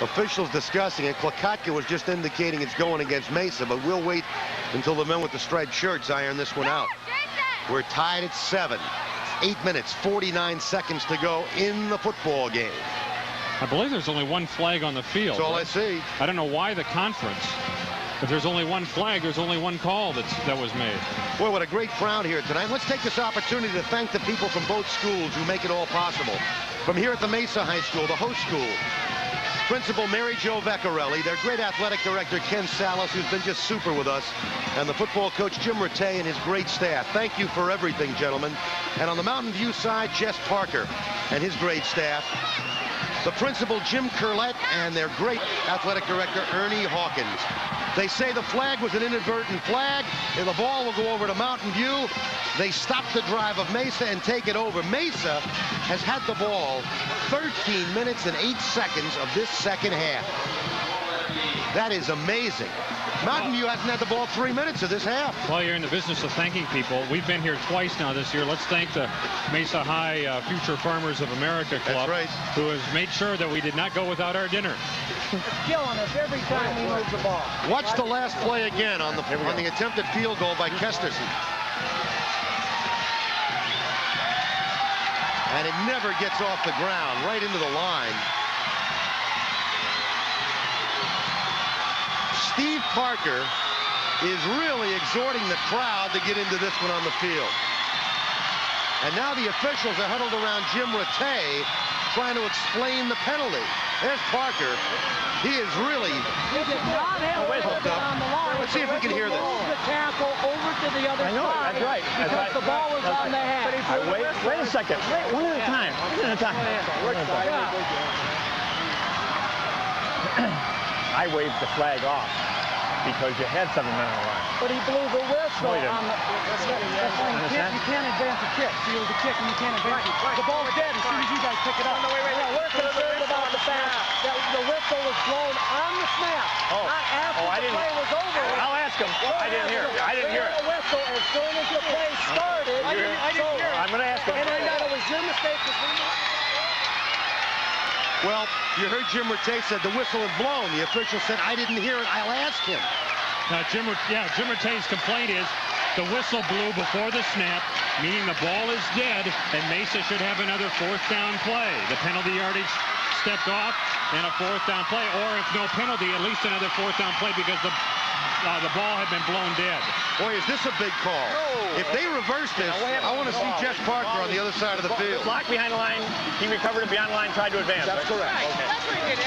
A: Officials discussing it. Klakatka was just indicating it's going against Mesa, but we'll wait until the men with the striped shirts iron this one out. We're tied at 7. 8 minutes, 49 seconds to go in the football game.
D: I believe there's only one flag on the field.
A: That's all I see.
D: I don't know why the conference. If there's only one flag, there's only one call that was made.
A: Boy, what a great crowd here tonight. Let's take this opportunity to thank the people from both schools who make it all possible. From here at the Mesa High School, the host school, Principal Mary Jo Vecchiarelli, their great athletic director Ken Salas, who's been just super with us, and the football coach Jim Rattay and his great staff. Thank you for everything, gentlemen. And on the Mountain View side, Jess Parker and his great staff. The principal Jim Curlett and their great athletic director Ernie Hawkins. They say the flag was an inadvertent flag, and the ball will go over to Mountain View. They stop the drive of Mesa and take it over. Mesa has had the ball 13 minutes and 8 seconds of this second half. That is amazing. Mountain View hasn't had the ball 3 minutes of this half.
D: Well, you're in the business of thanking people. We've been here twice now this year. Let's thank the Mesa High Future Farmers of America Club, who has made sure that we did not go without our dinner.
L: It's killing us every time we move the ball.
A: Watch the last play again on the attempted field goal by Kesterson. And it never gets off the ground, right into the line. Steve Parker is really exhorting the crowd to get into this one on the field. And now the officials are huddled around Jim Rattay trying to explain the penalty. There's Parker. He is really hooked up. Let's see if we can hear this.
L: The tackle over to the other side.
B: I know, that's right.
L: Because the ball was on the half.
B: Wait a second. One at a time. One at a time. I waved the flag off because you had 7 men on the line.
L: But he blew the whistle
B: No, he
L: on the... You can't advance a kick. Field the kick and you can't advance it. The ball's dead as soon as you guys pick it up. We're concerned about the fact that the whistle was blown on the snap, not after the play was over.
B: I'll ask him. I didn't hear it. I didn't hear it.
L: The whistle as soon as the play started.
B: I didn't hear it. I'm going to ask him.
L: And I know it was your mistake.
A: Well, you heard Jim Rattay said the whistle had blown. The official said, I didn't hear it. I'll ask him.
D: Now, Jim Rattay's complaint is the whistle blew before the snap, meaning the ball is dead, and Mesa should have another 4th down play. The penalty yardage stepped off, and a 4th down play, or if no penalty, at least another 4th down play because the ball had been blown dead.
A: Boy, is this a big call. If they reverse this, I want to see Jess Parker on the other side of the field.
B: Blocked behind the line. He recovered it beyond the line, tried to advance.
A: That's correct.
B: Okay.
F: That's what he did.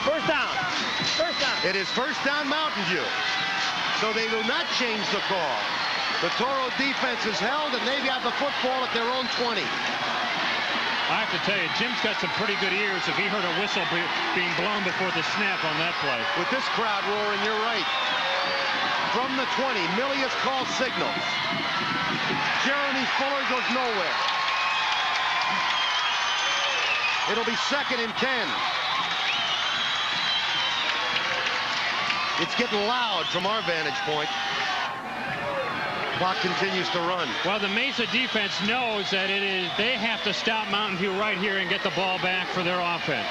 B: First down.
L: First down.
A: It is first down Mountain View. So they will not change the call. The Toro defense is held, and they've got the football at their own 20.
D: I have to tell you, Jim's got some pretty good ears if he heard a whistle being blown before the snap on that play.
A: With this crowd roaring, you're right. From the 20, Milius calls signals. Jeremy Fuller goes nowhere. It'll be 2nd and 10. It's getting loud from our vantage point. Clock continues to run.
D: Well, the Mesa defense knows that they have to stop Mountain View right here and get the ball back for their offense.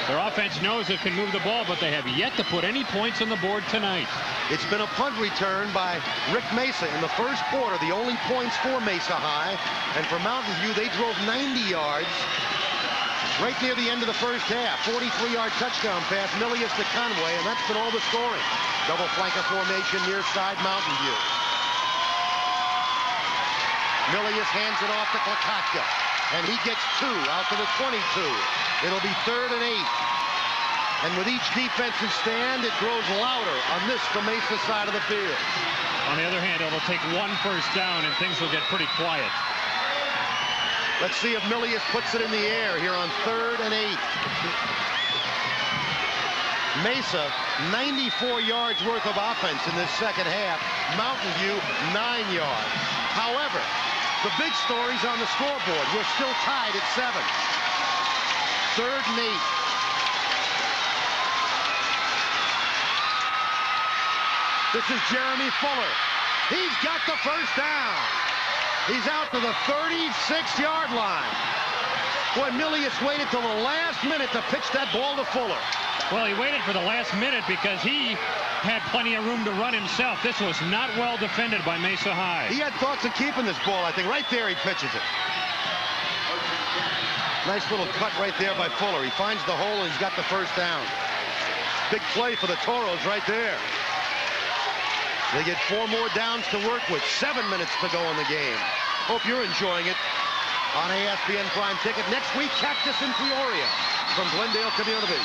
D: Their offense knows it can move the ball, but they have yet to put any points on the board tonight.
A: It's been a punt return by Rick Mesa in the first quarter, the only points for Mesa High. And for Mountain View, they drove 90 yards right near the end of the first half. 43-yard touchdown pass, Milius to Conway, and that's been all the scoring. Double flanker formation near side Mountain View. Milius hands it off to Klakatka, and he gets 2 out to the 22. It'll be 3rd and 8. And with each defensive stand, it grows louder on this, the Mesa side of the field.
D: On the other hand, it'll take 1 first down, and things will get pretty quiet.
A: Let's see if Milius puts it in the air here on 3rd and 8. Mesa, 94 yards worth of offense in this second half. Mountain View, 9 yards. However, the big story's on the scoreboard. We're still tied at 7. 3rd and 8. This is Jeremy Fuller. He's got the first down. He's out to the 36-yard line. Boy, Milius waited till the last minute to pitch that ball to Fuller.
D: Well, he waited for the last minute because he had plenty of room to run himself. This was not well defended by Mesa High.
A: He had thoughts of keeping this ball, I think. Right there, he pitches it. Nice little cut right there by Fuller. He finds the hole, and he's got the first down. Big play for the Toros right there. They get 4 more downs to work with. 7 minutes to go in the game. Hope you're enjoying it on ESPN Prime Ticket. Next week, Cactus in Peoria from Glendale Community.